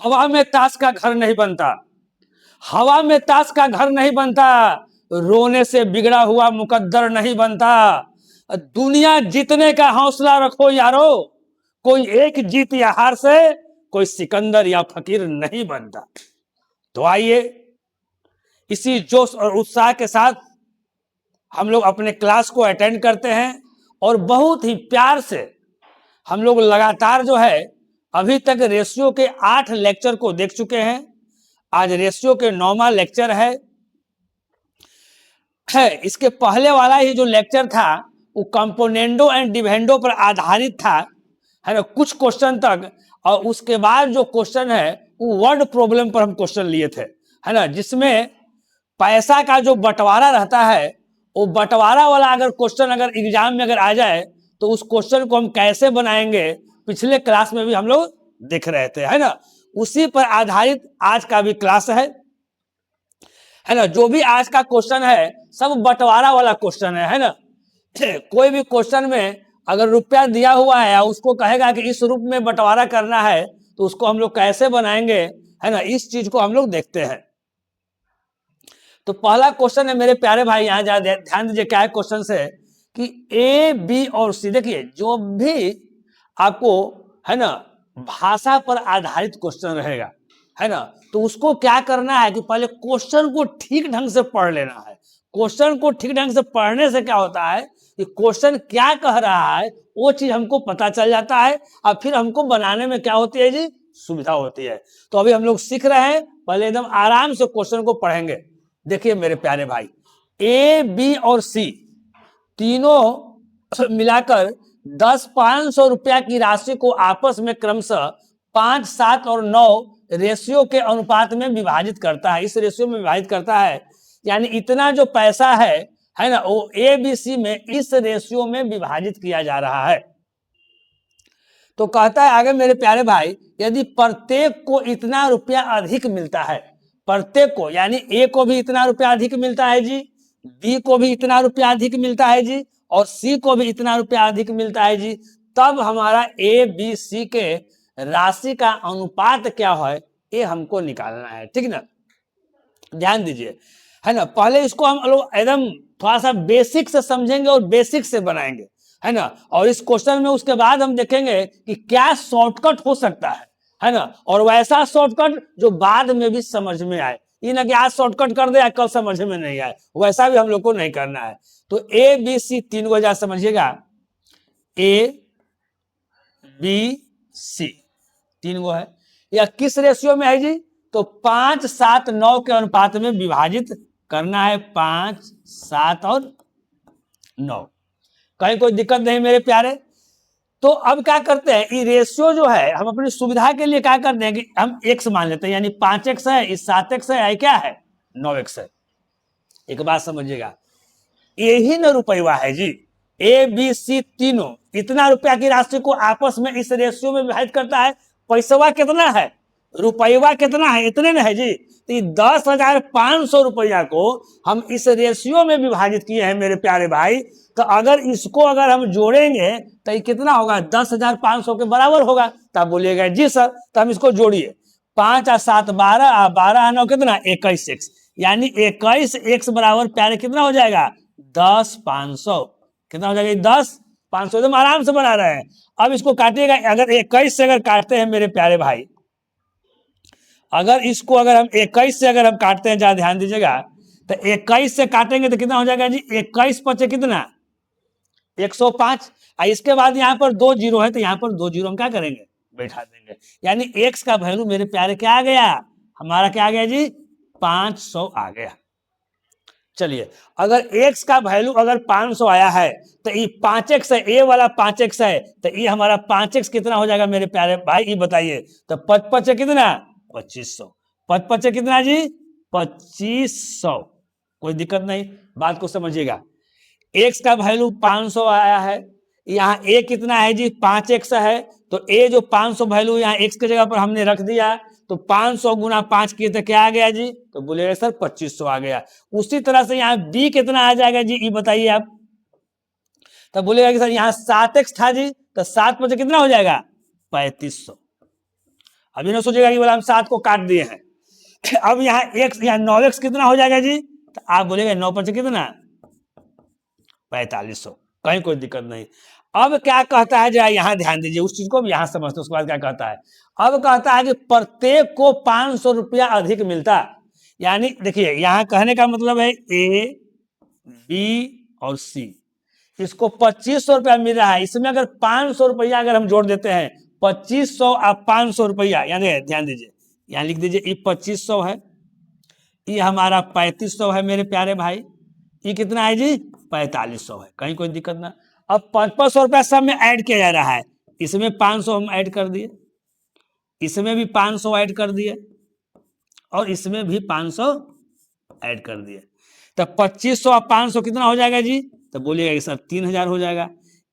हवा में ताश का घर नहीं बनता, हवा में ताश का घर नहीं बनता, रोने से बिगड़ा हुआ मुकद्दर नहीं बनता। दुनिया जीतने का हौसला रखो यारो, कोई एक जीत या हार से कोई सिकंदर या फकीर नहीं बनता। तो आइए इसी जोश और उत्साह के साथ हम लोग अपने क्लास को अटेंड करते हैं और बहुत ही प्यार से हम लोग लगातार जो है अभी तक रेशियो के 8 लेक्चर को देख चुके हैं। आज रेशियो के 9वां लेक्चर है। इसके पहले वाला ही जो लेक्चर था वो कंपोनेंडो एंड डिवेंडो पर आधारित था, है ना, कुछ क्वेश्चन तक। और उसके बाद जो क्वेश्चन है वो वर्ड प्रॉब्लम पर हम क्वेश्चन लिए थे, है ना, जिसमें पैसा का जो बंटवारा रहता है वो बंटवारा वाला अगर क्वेश्चन अगर एग्जाम में अगर आ जाए तो उस क्वेश्चन को हम कैसे बनाएंगे पिछले क्लास में भी हम लोग देख रहे थे, है ना। उसी पर आधारित आज का भी क्लास है ना। जो भी आज का क्वेश्चन है सब बंटवारा वाला क्वेश्चन है ना। कोई भी क्वेश्चन में अगर रुपया दिया हुआ है उसको कहेगा कि इस रूप में बंटवारा करना है तो उसको हम लोग कैसे बनाएंगे, है ना, इस चीज को हम लोग देखते हैं। तो पहला क्वेश्चन है मेरे प्यारे भाई, यहां ध्यान दीजिए क्या है क्वेश्चन से कि ए बी और सी। देखिए जो भी आपको, है ना, भाषा पर आधारित क्वेश्चन रहेगा, है ना, तो उसको क्या करना है कि पहले क्वेश्चन को ठीक ढंग से पढ़ लेना है। क्वेश्चन को ठीक ढंग से पढ़ने से क्या होता है कि क्वेश्चन क्या कह रहा है वो चीज हमको पता चल जाता है और फिर हमको बनाने में क्या होती है जी, सुविधा होती है। तो अभी हम लोग सीख रहे हैं, पहले एकदम आराम से क्वेश्चन को पढ़ेंगे। देखिए मेरे प्यारे भाई, ए बी और सी तीनों मिलाकर 10-500 रुपया की राशि को आपस में क्रमशः 5, 7 और 9 रेशियो के अनुपात में विभाजित करता है। इस रेशियो में विभाजित करता है, यानी इतना जो पैसा है ना, वो ए बी सी में इस रेशियो में विभाजित किया जा रहा है। तो कहता है आगे मेरे प्यारे भाई, यदि प्रत्येक को इतना रुपया अधिक मिलता है, प्रत्येक को यानी ए को भी इतना रुपया अधिक मिलता है जी, बी को भी इतना रुपया अधिक मिलता है जी, और सी को भी इतना रुपया अधिक मिलता है जी, तब हमारा ए बी सी के राशि का अनुपात क्या है ये हमको निकालना है, ठीक ना। ध्यान दीजिए, है ना, पहले इसको हम लोग एकदम थोड़ा सा बेसिक से समझेंगे और बेसिक से बनाएंगे, है ना। और इस क्वेश्चन में उसके बाद हम देखेंगे कि क्या शॉर्टकट हो सकता है ना, और वैसा शॉर्टकट जो बाद में भी समझ में आए। ये ना कि आज शॉर्टकट कर दे कल समझ में नहीं आए, वैसा भी हम लोग को नहीं करना है। तो ए बी सी तीन को जा समझिएगा, ए बी सी तीन को है, या किस रेशियो में है जी, तो 5, 7, 9 के अनुपात में विभाजित करना है। 5, 7 और 9, कहीं कोई दिक्कत नहीं मेरे प्यारे। तो अब क्या करते हैं, ये रेशियो जो है हम अपनी सुविधा के लिए क्या करते हैं कि हम x मान लेते हैं, यानी 5x है, इस 7x है, क्या है 9x है। एक बात समझिएगा, यही न रुपया है जी, ए बी सी तीनों इतना रुपया की राशि को आपस में इस रेशियो में विभाजित करता है। पैसा कितना है, रुपया कितना है, इतने न है जी। तो 10,500 रुपया को हम इस रेशियो में विभाजित किए हैं मेरे प्यारे भाई। तो अगर इसको अगर हम जोड़ेंगे तो ये कितना होगा, 10,500 के बराबर होगा। तब बोलिएगा जी सर, तो हम इसको जोड़िए, 5 और 7 12, 12 और 9 कितना 21x, यानी 21x बराबर प्यारे कितना हो जाएगा 10,500। कितना हो जाएगा 10,500, एकदम आराम से बना रहे हैं। अब इसको काटिएगा, अगर 21 से अगर काटते हैं मेरे प्यारे भाई, अगर इसको अगर हम 21 से अगर हम काटते हैं, जरा ध्यान दीजिएगा, तो 21 से काटेंगे तो कितना हो जाएगा जी, 21 पचे कितना 105। इसके बाद यहाँ पर 2 जीरो है तो यहाँ पर 2 जीरो हम क्या करेंगे बैठा देंगे, यानी x का वैल्यू मेरे प्यारे क्या आ गया, हमारा क्या आ गया जी 500 आ गया। चलिए, अगर x का वैल्यू अगर 500 आया है तो ये 5x है, ए वाला 5x है, तो ये हमारा 5x कितना हो जाएगा मेरे प्यारे भाई, ये बताइए। तो 5 पचे कितना 2500, 5 पचे कितना जी 2500। कोई दिक्कत नहीं, बात को समझिएगा। x का वैल्यू 500 आया है, यहाँ a कितना है जी 5x है, तो a जो 500 वैल्यू यहाँ x के जगह पर हमने रख दिया, तो 500 गुना 5 किए तो क्या आ गया जी, तो बोलेगा सर 2500 आ गया। उसी तरह से यहाँ b कितना आ जाएगा जी, ये बताइए आप। तो बोलेगा कि सर यहाँ 7x था जी, तो 7 पचे कितना हो जाएगा 3500। अभी ना सोचेगा कि बोला हम 7 को काट दिए हैं। अब यहाँ x, यहाँ 9x कितना हो जाएगा जी? तो आप बोलेगा 9 पर कितना 4500, कहीं कोई दिक्कत नहीं। अब क्या कहता है, जरा यहाँ ध्यान दीजिए, उस चीज को भी यहाँ समझते, उसके बाद क्या कहता है। अब कहता है कि प्रत्येक को 500 रुपया अधिक मिलता, यानी देखिए यहाँ कहने का मतलब है ए बी और सी, इसको 2500 रुपया मिल रहा है, इसमें अगर 500 रुपया अगर हम जोड़ देते हैं, 2500 और 500 रुपया, यानी ध्यान दीजिए यहाँ लिख दीजिए, ये 2500 है, ये हमारा 3500 है मेरे प्यारे भाई, ये कितना है जी 4500 है, कहीं कोई दिक्कत ना। अब 500 रुपया सब में ऐड किया जा रहा है, इसमें 500 हम ऐड कर दिए, इसमें भी 500 ऐड कर दिए, और इसमें भी 500 ऐड कर दिए, तो 2500 और 500 कितना हो जाएगा जी? तो बोलिएगा कि सर 3000 हो जाएगा।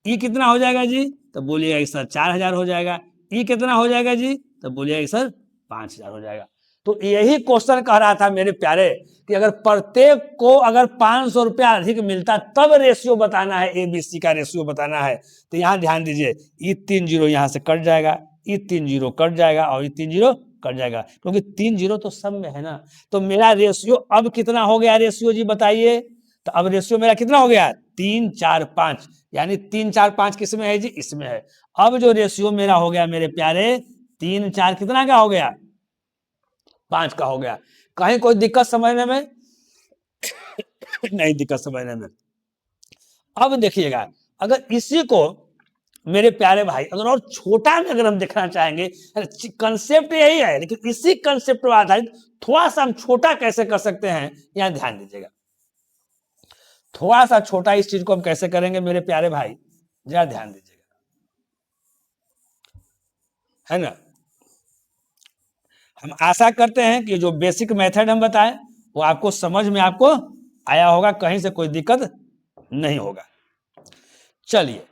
ई कितना हो जाएगा जी? तो बोलिएगा कि सर 4000 हो जाएगा। ई कितना हो जाएगा जी? तो बोलिएगा कि सर 5000 हो जाएगा। तो यही क्वेश्चन कह रहा था मेरे प्यारे कि अगर प्रत्येक को अगर 500 रुपया अधिक मिलता तब रेशियो बताना है, एबीसी का रेशियो बताना है। तो यहाँ ध्यान दीजिए, ये 3 जीरो यहाँ से कट जाएगा, ये 3 जीरो कट जाएगा, और ये 3 जीरो कट जाएगा, क्योंकि 3 जीरो तो सब में है ना। तो मेरा रेशियो अब कितना हो गया रेशियो जी बताइए? तो अब रेशियो मेरा कितना हो गया? 3 4 5, यानी 3 4 5 किस में है जी? इसमें है। अब जो रेशियो मेरा हो गया मेरे प्यारे 3 4 कितना का हो गया? 5 का हो गया। कहीं कोई दिक्कत समझने में? नहीं दिक्कत समझने में। अब देखिएगा, अगर इसी को मेरे प्यारे भाई अगर और छोटा में अगर हम देखना चाहेंगे, कंसेप्ट यही है, लेकिन इसी कंसेप्ट पर आधारित थोड़ा सा हम छोटा कैसे कर सकते हैं, यहां ध्यान दीजिएगा। थोड़ा सा छोटा इस चीज को हम कैसे करेंगे मेरे प्यारे भाई, जरा ध्यान दीजिएगा, है ना। हम आशा करते हैं कि जो बेसिक मेथड हम बताएं वो आपको समझ में आपको आया होगा, कहीं से कोई दिक्कत नहीं होगा। चलिए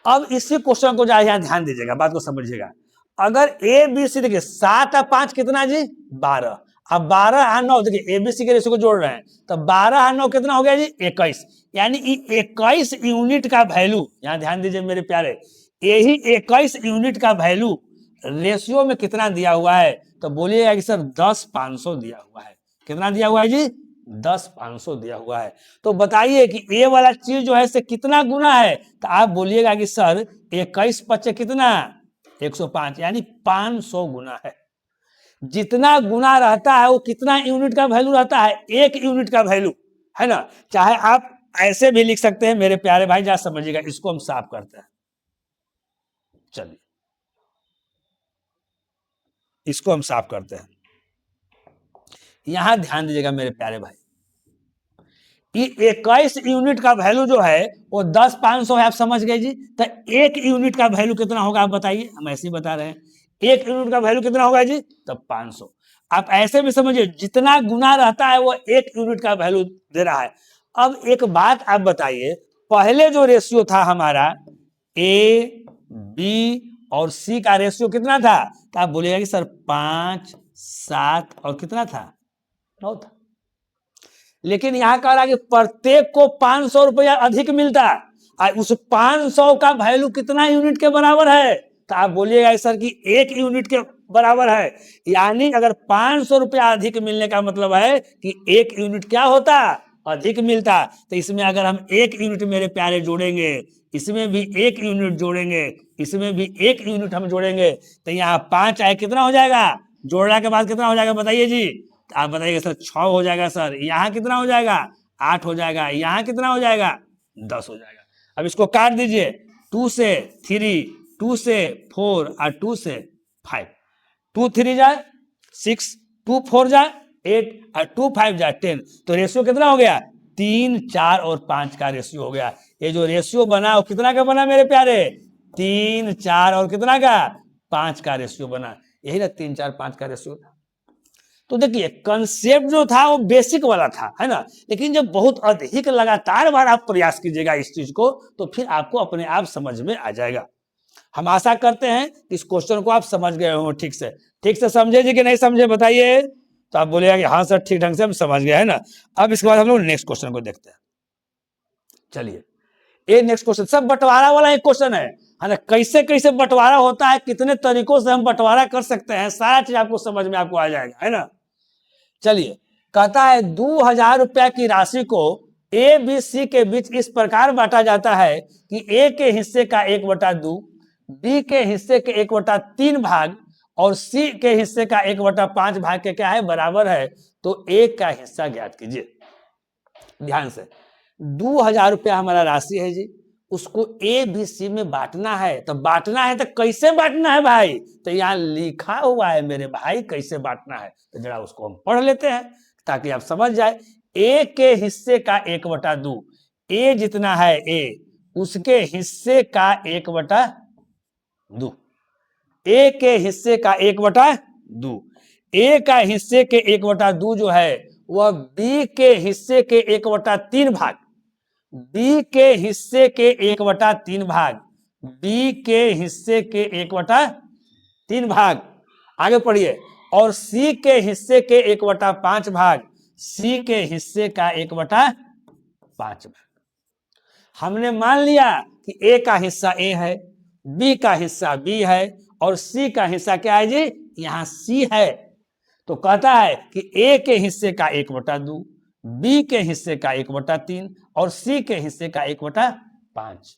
अब इसी क्वेश्चन को जरा ध्यान दीजिएगा, बात को समझिएगा। अगर ए बी सी, देखिए 7 और 5 कितना जी? 12। अब 12 और 9, देखिए एबीसी के रेशियो को जोड़ रहे हैं, तो 12 और 9 कितना हो गया जी? 21, यानी 21 यूनिट का वैल्यू, यहां ध्यान दीजिए मेरे प्यारे, यही 21 यूनिट का वैल्यू रेशियो में कितना दिया हुआ है? तो बोलिएगा कि सर 10,500 दिया हुआ है। कितना दिया हुआ है जी? 10,500 दिया हुआ है। तो बताइए कि ये वाला चीज जो है से कितना गुना है? तो आप बोलिएगा कि सर 21 पच्चे कितना? 105, यानी 500 गुना है। जितना गुना रहता है वो कितना यूनिट का वैल्यू रहता है? 1 यूनिट का वैल्यू, है ना। चाहे आप ऐसे भी लिख सकते हैं मेरे प्यारे भाई, जरा समझिएगा, इसको हम साफ करते हैं। चलिए इसको हम साफ करते हैं। यहां ध्यान दीजिएगा मेरे प्यारे भाई, ये 21 यूनिट का वैल्यू जो है वो 10,500 है, आप समझ गए जी। तो 1 यूनिट का वैल्यू कितना होगा आप बताइए? हम ऐसे ही बता रहे हैं, 1 यूनिट का वैल्यू कितना होगा जी? तब 500। आप ऐसे भी समझिए, जितना गुना रहता है वो 1 यूनिट का वैल्यू दे रहा है। अब एक बात आप बताइए, पहले जो रेशियो था हमारा ए बी और सी का रेशियो कितना था? तो आप बोलिएगा कि सर 5 7 और कितना था? 9 था। लेकिन यहां कह रहा है कि प्रत्येक को 500 रुपया अधिक मिलता है, उस 500 का वैल्यू कितना यूनिट के बराबर है? तो आप बोलिएगा सर कि 1 यूनिट के बराबर है, यानी अगर 500 रुपया अधिक मिलने का मतलब है कि 1 यूनिट क्या होता? अधिक मिलता। तो इसमें अगर हम 1 यूनिट मेरे प्यारे जोड़ेंगे, इसमें भी 1 यूनिट जोड़ेंगे, इसमें भी 1 यूनिट हम जोड़ेंगे, तो यहाँ 5 आए कितना हो जाएगा? जोड़ने के बाद कितना हो जाएगा बताइए जी? आप बताइएगा सर 6 हो जाएगा सर, यहाँ कितना हो जाएगा? 8 हो जाएगा, यहाँ कितना हो जाएगा? 10 हो जाएगा। अब इसको काट दीजिए, 2 से 3, 2 से 4 और 2 से 5, 2 3 जाए 6, 2 4 जाए 8 और 2 5 जाए 10। तो रेशियो कितना हो गया? 3 4 और 5 का रेशियो हो गया। ये जो रेशियो बना वो कितना का बना मेरे प्यारे? 3 4 और कितना का? 5 का रेशियो बना। यही ना 3 4 5 का रेशियो था। तो देखिए कंसेप्ट जो था वो बेसिक वाला था, है ना। लेकिन जब बहुत अधिक लगातार बार आप प्रयास कीजिएगा इस चीज को, तो फिर आपको अपने आप समझ में आ जाएगा। हम आशा करते हैं कि इस क्वेश्चन को आप समझ गए हो ठीक से समझे जी कि नहीं समझे बताइए? तो आप बोलिएगा कि हाँ सर ठीक ढंग से हम समझ गए, है ना। अब इसके बाद हम लोग नेक्स्ट क्वेश्चन को देखते हैं। चलिए ये नेक्स्ट क्वेश्चन सब बंटवारा वाला एक क्वेश्चन है। है ना, कैसे कैसे बंटवारा होता है, कितने तरीकों से हम बंटवारा कर सकते हैं, सारा चीज आपको समझ में आपको आ जाएगा, है ना। चलिए, कहता है 2000 रुपया की राशि को ए बी सी के बीच इस प्रकार बांटा जाता है कि ए के हिस्से का 1/2, बी के हिस्से के 1/3 भाग और सी के हिस्से का 1/5 भाग के क्या है, बराबर है। तो ए का हिस्सा ज्ञात कीजिए। ध्यान से, 2000 रुपया हमारा राशि है जी, उसको ए बी सी में बांटना है। तो बांटना है तो कैसे बांटना है भाई, तो यहाँ लिखा हुआ है मेरे भाई कैसे बांटना है, तो जरा उसको हम पढ़ लेते हैं ताकि आप समझ जाए। ए के हिस्से का 1/2, ए जितना है ए, उसके हिस्से का 1/2, ए के हिस्से का 1/2, ए का हिस्से के 1/2 जो है वह बी के हिस्से के 1/3 भाग, बी के हिस्से के 1/3 भाग, बी के हिस्से के 1/3 भाग, आगे पढ़िए, और सी के हिस्से के 1/5 भाग, सी के हिस्से का 1/5 भाग। हमने मान लिया कि ए का हिस्सा ए है, बी का हिस्सा बी है और सी का हिस्सा क्या है जी, यहां सी है। तो कहता है कि ए के हिस्से का 1/2, बी के हिस्से का 1/3 और सी के हिस्से का 1/5।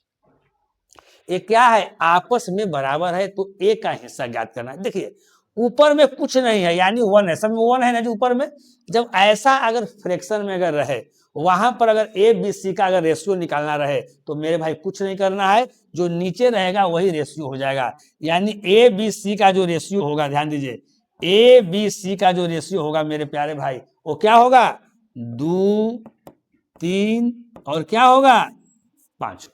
ये क्या है, आपस में बराबर है, तो ए का हिस्सा ज्ञात करना है। देखिए ऊपर में कुछ नहीं है, यानी 1 है, सब में 1 है ना जी ऊपर में। जब ऐसा अगर फ्रैक्शन में अगर रहे, वहां पर अगर ए बी सी का अगर रेशियो निकालना रहे, तो मेरे भाई कुछ नहीं करना है, जो नीचे रहेगा वही रेशियो हो जाएगा। यानी ए बी सी का जो रेशियो होगा, ध्यान दीजिए, ए बी सी का जो रेशियो होगा मेरे प्यारे भाई, वो क्या होगा, 2, 3 और क्या होगा, 5।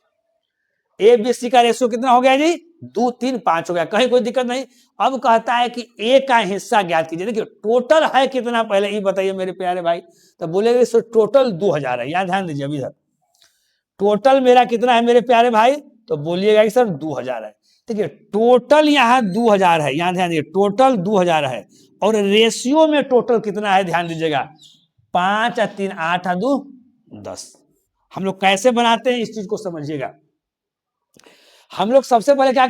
ए बी सी का रेशियो कितना हो गया जी, 2, 3, 5 हो गया, कहीं कोई दिक्कत नहीं। अब कहता है कि ए का हिस्सा ज्ञात कीजिए। देखिए टोटल है कितना, पहले ये बताइए मेरे प्यारे भाई। तो बोलेगा सर टोटल 2000 है, यहाँ ध्यान दीजिए, अभी सर टोटल मेरा कितना है मेरे प्यारे भाई, तो बोलिएगा कि सर 2000 है। देखिए टोटल यहाँ 2000 है, यहाँ ध्यान दीजिए, टोटल 2000 है और रेशियो में टोटल कितना है, ध्यान दीजिएगा, 5 और 3 8 और 2 10। हम लोग कैसे बनाते हैं इस चीज को समझिएगा। हम लोग सबसे पहले क्या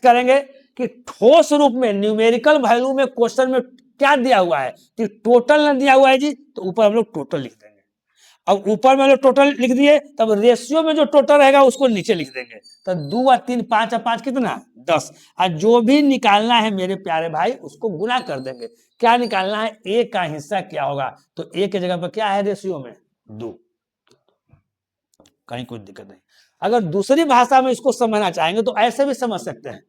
करेंगे कि ठोस रूप में न्यूमेरिकल वैल्यू में क्वेश्चन में क्या दिया हुआ है कि टोटल ना दिया हुआ है जी, तो ऊपर हम लोग टोटल लिख देंगे। अब ऊपर में हम लोग टोटल लिख दिए, तब रेशियो में जो टोटल रहेगा उसको नीचे लिख देंगे। तो 2 और 3 5 और 5 कितना, 10। और जो भी निकालना है मेरे प्यारे भाई उसको गुना कर देंगे। क्या निकालना है, ए का हिस्सा क्या होगा, तो ए के जगह पर क्या है रेशियो में 2, कहीं कोई दिक्कत नहीं। अगर दूसरी भाषा में इसको समझना चाहेंगे तो ऐसे भी समझ सकते हैं,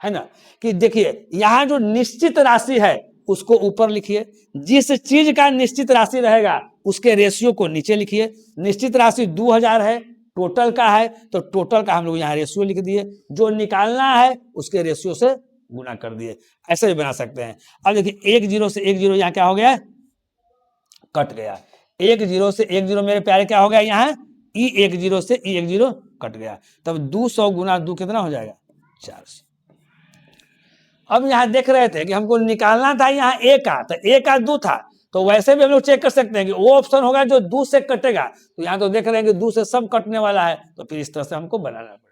है ना, कि देखिए यहां जो निश्चित राशि है उसको ऊपर लिखिए, जिस चीज का निश्चित राशि रहेगा उसके रेशियो को नीचे लिखिए। निश्चित राशि 2000 है, टोटल का है, तो टोटल का हम लोग यहाँ रेशियो लिख दिए, जो निकालना है उसके रेशियो से गुना कर दिए। ऐसे भी बना सकते हैं। अब देखिए 1 0 से 1 0 यहाँ क्या हो गया, कट गया। 1 0 से 1 0 मेरे प्यारे क्या हो गया, यहाँ ई 1 0 से ई 1 0 कट गया। तब 200 गुना 2 कितना हो जाएगा, 400। अब यहाँ देख रहे थे कि हमको निकालना था यहाँ ए का, तो ए का 2 था, तो वैसे भी हम लोग चेक कर सकते हैं कि वो ऑप्शन होगा जो 2 से कटेगा। तो यहाँ तो देख रहे हैं कि 2 से सब कटने वाला है, तो फिर इस तरह से हमको बनाना पड़ेगा।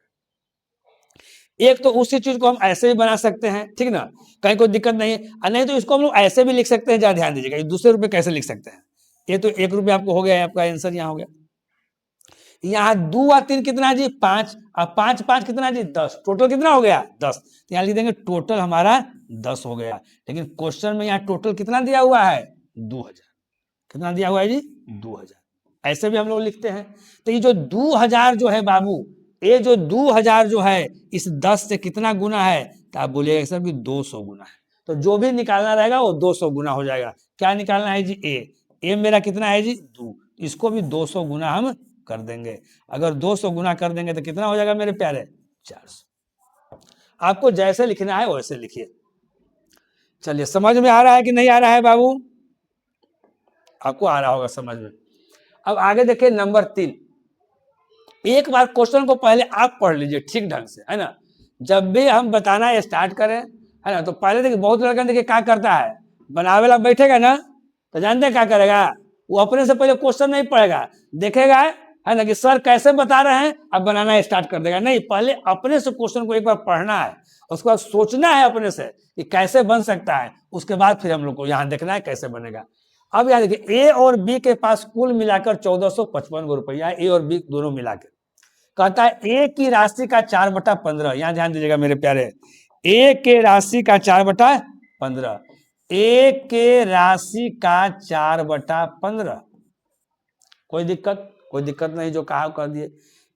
एक तो उसी चीज को हम ऐसे भी बना सकते हैं, ठीक ना, कहीं कोई दिक्कत नहीं है। और नहीं तो इसको हम लोग ऐसे भी लिख सकते हैं, जरा ध्यान दीजिएगा, दूसरे रुपये कैसे लिख सकते हैं। ये तो 1 रुपये आपको हो गया, आपका आंसर यहाँ हो गया। यहाँ 2 और 3 कितना है जी, 5 और 5 5 कितना जी, 10। टोटल कितना हो गया, 10। तो यहाँ लिख देंगे टोटल हमारा 10 हो गया। लेकिन क्वेश्चन में यहाँ टोटल कितना दिया हुआ है, 2000। कितना दिया हुआ है जी, 2000। ऐसे भी हम लोग लिखते हैं। तो ये जो 2000 जो है बाबू, ये जो 2000 जो है इस 10 से कितना गुना है, तो आप बोलिएगा सर कि 200 गुना है। तो जो भी निकालना रहेगा वो 200 गुना हो जाएगा। क्या निकालना है जी, ए मेरा कितना है जी, 2। इसको भी 200 गुना हम कर देंगे। अगर 200 गुना कर देंगे तो कितना हो जाएगा मेरे प्यारे, 400। आपको जैसे लिखना है वैसे लिखिए। चलिए समझ में आ रहा है कि नहीं आ रहा है बाबू, आपको आ रहा होगा समझ में। अब आगे देखिए नंबर 3। एक बार क्वेश्चन को पहले आप पढ़ लीजिए ठीक ढंग से, है ना। जब भी हम बताना स्टार्ट करें, है ना, तो पहले देखिए बहुत लड़का देखिए क्या करता है, बनावेला बैठेगा ना, तो जानते हैं क्या करेगा, वो अपने से पहले क्वेश्चन नहीं पढ़ेगा, देखेगा, है ना, कि सर कैसे बता रहे हैं, अब बनाना स्टार्ट कर देगा। नहीं, पहले अपने से क्वेश्चन को एक बार पढ़ना है, उसके बाद सोचना है अपने से कि कैसे बन सकता है, उसके बाद फिर हम लोग को यहाँ देखना है कैसे बनेगा। अब यहाँ देखिए, ए और बी के पास कुल मिलाकर 1455 रुपया, ए और बी दोनों मिलाकर। कहता है ए की राशि का 4/15, यहाँ ध्यान दीजिएगा मेरे प्यारे, ए के राशि का 4/15, ए के राशि का 4/15, कोई दिक्कत नहीं, जो कहा कर दिए।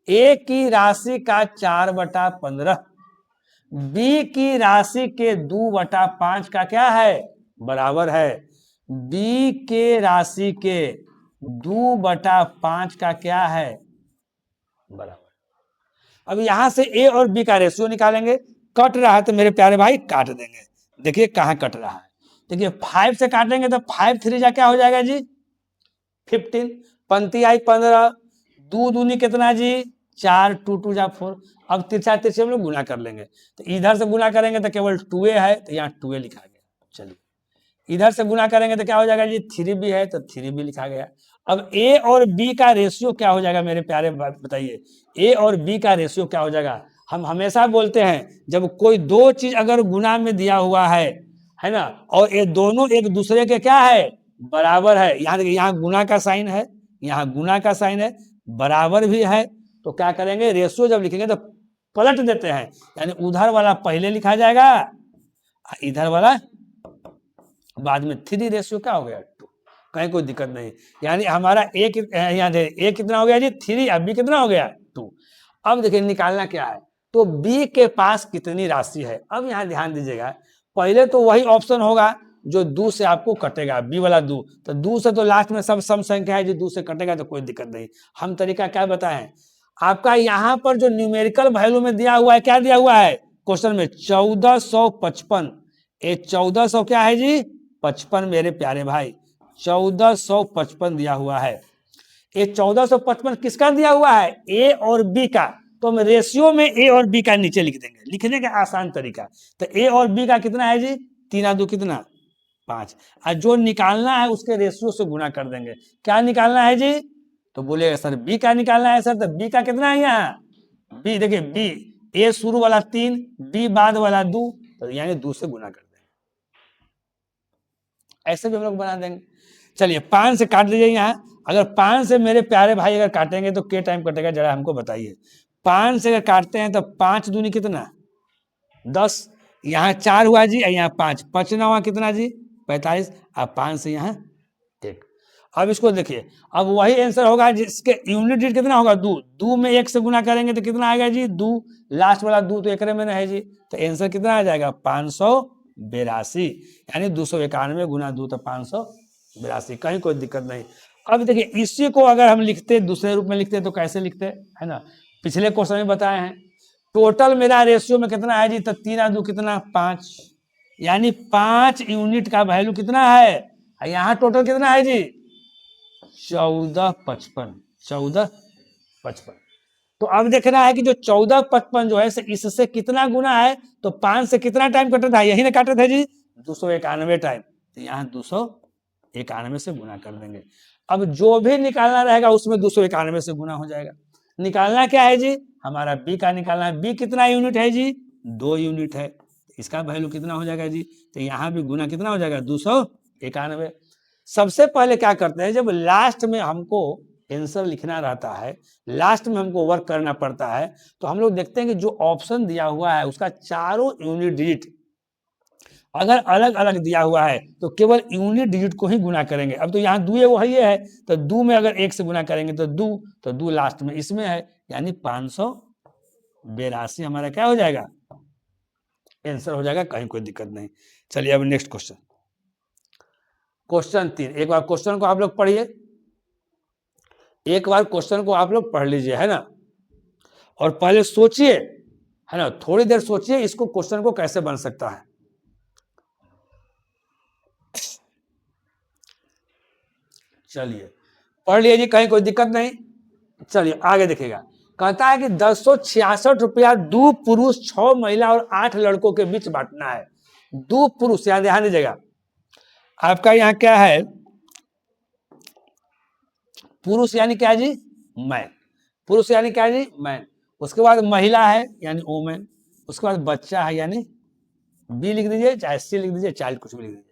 ए की राशि का 4/15, बी की राशि के 2/5 का क्या है, बराबर है, बी के राशि के 2/5 का क्या है, बराबर। अब यहां से ए और बी का रेशियो निकालेंगे। कट रहा है तो मेरे प्यारे भाई काट देंगे। देखिए कहां कट रहा है, देखिए 5 से काटेंगे तो 5 3 जा क्या हो जाएगा जी, 15, पंक्ति आई 15, 2 दूनी कितना जी 4, 2 2 जा 4। अब तिरछा तिरछे हम लोग गुना कर लेंगे, तो इधर से गुना करेंगे तो केवल 2a है, तो यहाँ 2a लिखा गया। चलिए इधर से गुना करेंगे तो क्या हो जाएगा जी, 3b है तो 3b लिखा गया। अब a और b का रेशियो क्या हो जाएगा मेरे प्यारे, बताइए a और b का रेशियो क्या हो जाएगा। हम हमेशा बोलते हैं जब कोई दो चीज अगर गुना में दिया हुआ है ना, और ये दोनों एक दूसरे के क्या है, बराबर है। यहाँ देखिए, यहाँ गुना का साइन है, यहाँ गुना का साइन है, बराबर भी है, तो क्या करेंगे, रेशियो जब लिखेंगे तो पलट देते हैं, यानी उधर वाला पहले लिखा जाएगा, इधर वाला बाद में। 3 रेशियो क्या हो गया, 2, कहीं कोई दिक्कत नहीं। यानी हमारा ए यहाँ ए कितना हो गया जी 3, अब बी कितना हो गया 2। अब देखिए निकालना क्या है, तो बी के पास कितनी राशि है। अब यहाँ ध्यान दीजिएगा, पहले तो वही ऑप्शन होगा जो 2 से आपको कटेगा, बी वाला 2, तो 2 से तो लास्ट में सब सम संख्या है, जो 2 से कटेगा तो कोई दिक्कत नहीं। हम तरीका क्या बताएं, आपका यहाँ पर जो न्यूमेरिकल वैल्यू में दिया हुआ है, क्या दिया हुआ है क्वेश्चन में, 1455। ये 1400 क्या है जी 55 मेरे प्यारे भाई, 1455 दिया हुआ है। ये 1455 किसका दिया हुआ है, ए और बी का, तो हम रेशियो में ए और बी का नीचे लिख देंगे, लिखने का आसान तरीका। तो ए और बी का कितना है जी 3 2 कितना 5, और जो निकालना है उसके रेशियो से गुना कर देंगे। क्या निकालना है जी, तो बोलेगा सर बी का निकालना है सर, तो बी का कितना है यहाँ, बी देखिए बी, ए शुरू वाला 3, बी बाद वाला 2, तो यानी 2 से गुना कर देंगे। ऐसे भी हम लोग बना देंगे। चलिए 5 से काट लीजिए यहाँ, अगर 5 से मेरे प्यारे भाई अगर काटेंगे तो क्या टाइम कटेगा जरा हमको बताइए। 5 से अगर काटते हैं तो 5 दूनी कितना 10, यहाँ 4 हुआ जी, यहाँ 5, 5 9 कितना जी 45, अब 5 से यहाँ 1। अब इसको देखिए, अब वही आंसर होगा जिसके यूनिट डिजिट कितना होगा 2, 2 में 1 से गुना करेंगे तो कितना आएगा जी 2, लास्ट वाला 2 तो एकरे में है जी, तो आंसर कितना आ जाएगा 582, यानी 291 गुना 2 तो 582, कहीं कोई दिक्कत नहीं। अब देखिए इसी को अगर हम लिखते दूसरे रूप में लिखते तो कैसे लिखते, है ना, पिछले क्वेश्चन में बताए हैं। टोटल मेरा रेशियो में कितना है जी, तो 3 2 कितना 5, यानी 5 यूनिट का वैल्यू कितना है, यहाँ टोटल कितना है जी 1455। तो अब देखना है कि जो 1455 जो है इससे कितना गुना है, तो 5 से कितना टाइम कटा था, यही ना काटे थे जी 291 टाइम, तो यहाँ 291 से गुना कर देंगे। अब जो भी निकालना रहेगा उसमें 291 से गुना हो जाएगा। निकालना क्या है जी, हमारा बी का निकालना है। बी कितना यूनिट है जी 2 यूनिट है, इसका वैल्यू कितना हो जाएगा जी, तो यहाँ भी गुना कितना हो जाएगा 291। सबसे पहले क्या करते हैं, जब लास्ट में हमको आंसर लिखना रहता है, लास्ट में हमको वर्क करना पड़ता है, तो हम लोग देखते हैं कि जो ऑप्शन दिया हुआ है उसका चारों यूनिट डिजिट अगर अलग अलग दिया हुआ है तो केवल यूनिट डिजिट को ही गुना करेंगे। अब तो यहाँ 2 वही है, तो 2 में अगर 1 से गुना करेंगे तो 2, तो 2 लास्ट में इसमें है, यानी 582 हमारा क्या हो जाएगा आंसर हो जाएगा, कहीं कोई दिक्कत नहीं। चलिए अब नेक्स्ट क्वेश्चन, क्वेश्चन 3। एक बार क्वेश्चन को आप लोग पढ़िए, एक बार क्वेश्चन को आप लोग पढ़ लीजिए, है ना, और पहले सोचिए, है ना, थोड़ी देर सोचिए इसको क्वेश्चन को कैसे बन सकता है। चलिए पढ़ लीजिए, कहीं कोई दिक्कत नहीं। चलिए आगे देखिएगा, कहता है कि 1066 रुपया 2 पुरुष 6 महिला और 8 लड़कों के बीच बांटना है। 2 पुरुष, यहाँ ध्यान दीजिएगा, आपका यहाँ क्या है पुरुष, यानी क्या जी मैं, पुरुष यानी क्या जी, मैन। उसके बाद महिला है यानी वोमेन। उसके बाद बच्चा है यानी बी लिख दीजिए, चाहे सी लिख दीजिए, चाइल्ड, कुछ भी लिख दीजिए।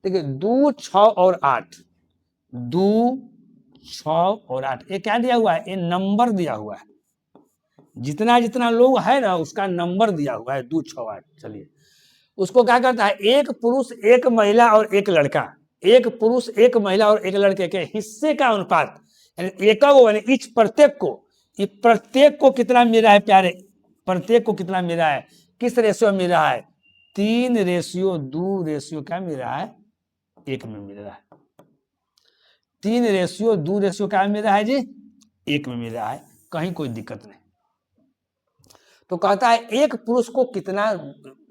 देखिए 2, 6 और 8, 2, 6 और 8, ये क्या दिया हुआ है, ये नंबर दिया हुआ है। जितना जितना लोग है ना उसका नंबर दिया हुआ है, 2, 6, 8। चलिए उसको क्या करता है, एक पुरुष एक महिला और एक लड़का, एक पुरुष एक महिला और एक लड़के के हिस्से का अनुपात, यानी एक यानी इच प्रत्येक को, ये प्रत्येक को कितना मिल रहा है प्यारे, प्रत्येक को कितना मिल रहा है, किस रेशियो में मिल रहा है, 3:2 क्या मिल रहा है, 1 में मिल रहा है। 3:2 क्या मिल रहा है जी, 1 में मिल रहा है, कहीं कोई दिक्कत नहीं। तो कहता है एक पुरुष को कितना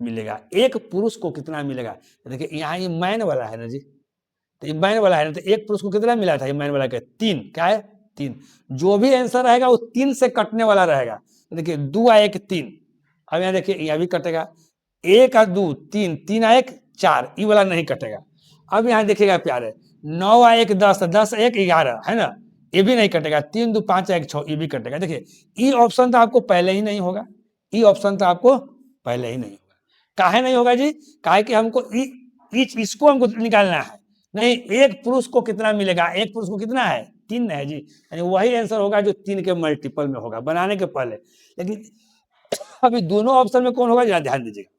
मिलेगा, एक पुरुष को कितना मिलेगा। देखिए यहाँ ये मैन वाला है ना जी, तो ये मैन वाला है ना, तो एक पुरुष को कितना मिला था, ये मैन वाला का 3, क्या है 3। जो भी आंसर रहेगा वो 3 से कटने वाला रहेगा। तो देखिए 2 आ 1 3, अब यहाँ देखिए यहाँ भी कटेगा, 1 आ 2 3, 3 आ 1 4, ये वाला नहीं कटेगा। अब यहाँ देखिएगा प्यारे, 9 आ 1 10, 10 आ 1 11 है ना, ये भी नहीं कटेगा। 3 2 5 आ 1 6, ये भी कटेगा। देखिए ई ऑप्शन तो आपको पहले ही नहीं होगा, ई ऑप्शन तो आपको पहले ही नहीं होगा। काहे नहीं होगा जी, काहे कि हमको इसको हमको निकालना है। नहीं, एक पुरुष को कितना मिलेगा, एक पुरुष को कितना है 3 है जी, यानी वही आंसर होगा जो 3 के मल्टीपल में होगा बनाने के पहले। लेकिन अभी दोनों ऑप्शन में कौन होगा, जरा ध्यान दीजिएगा।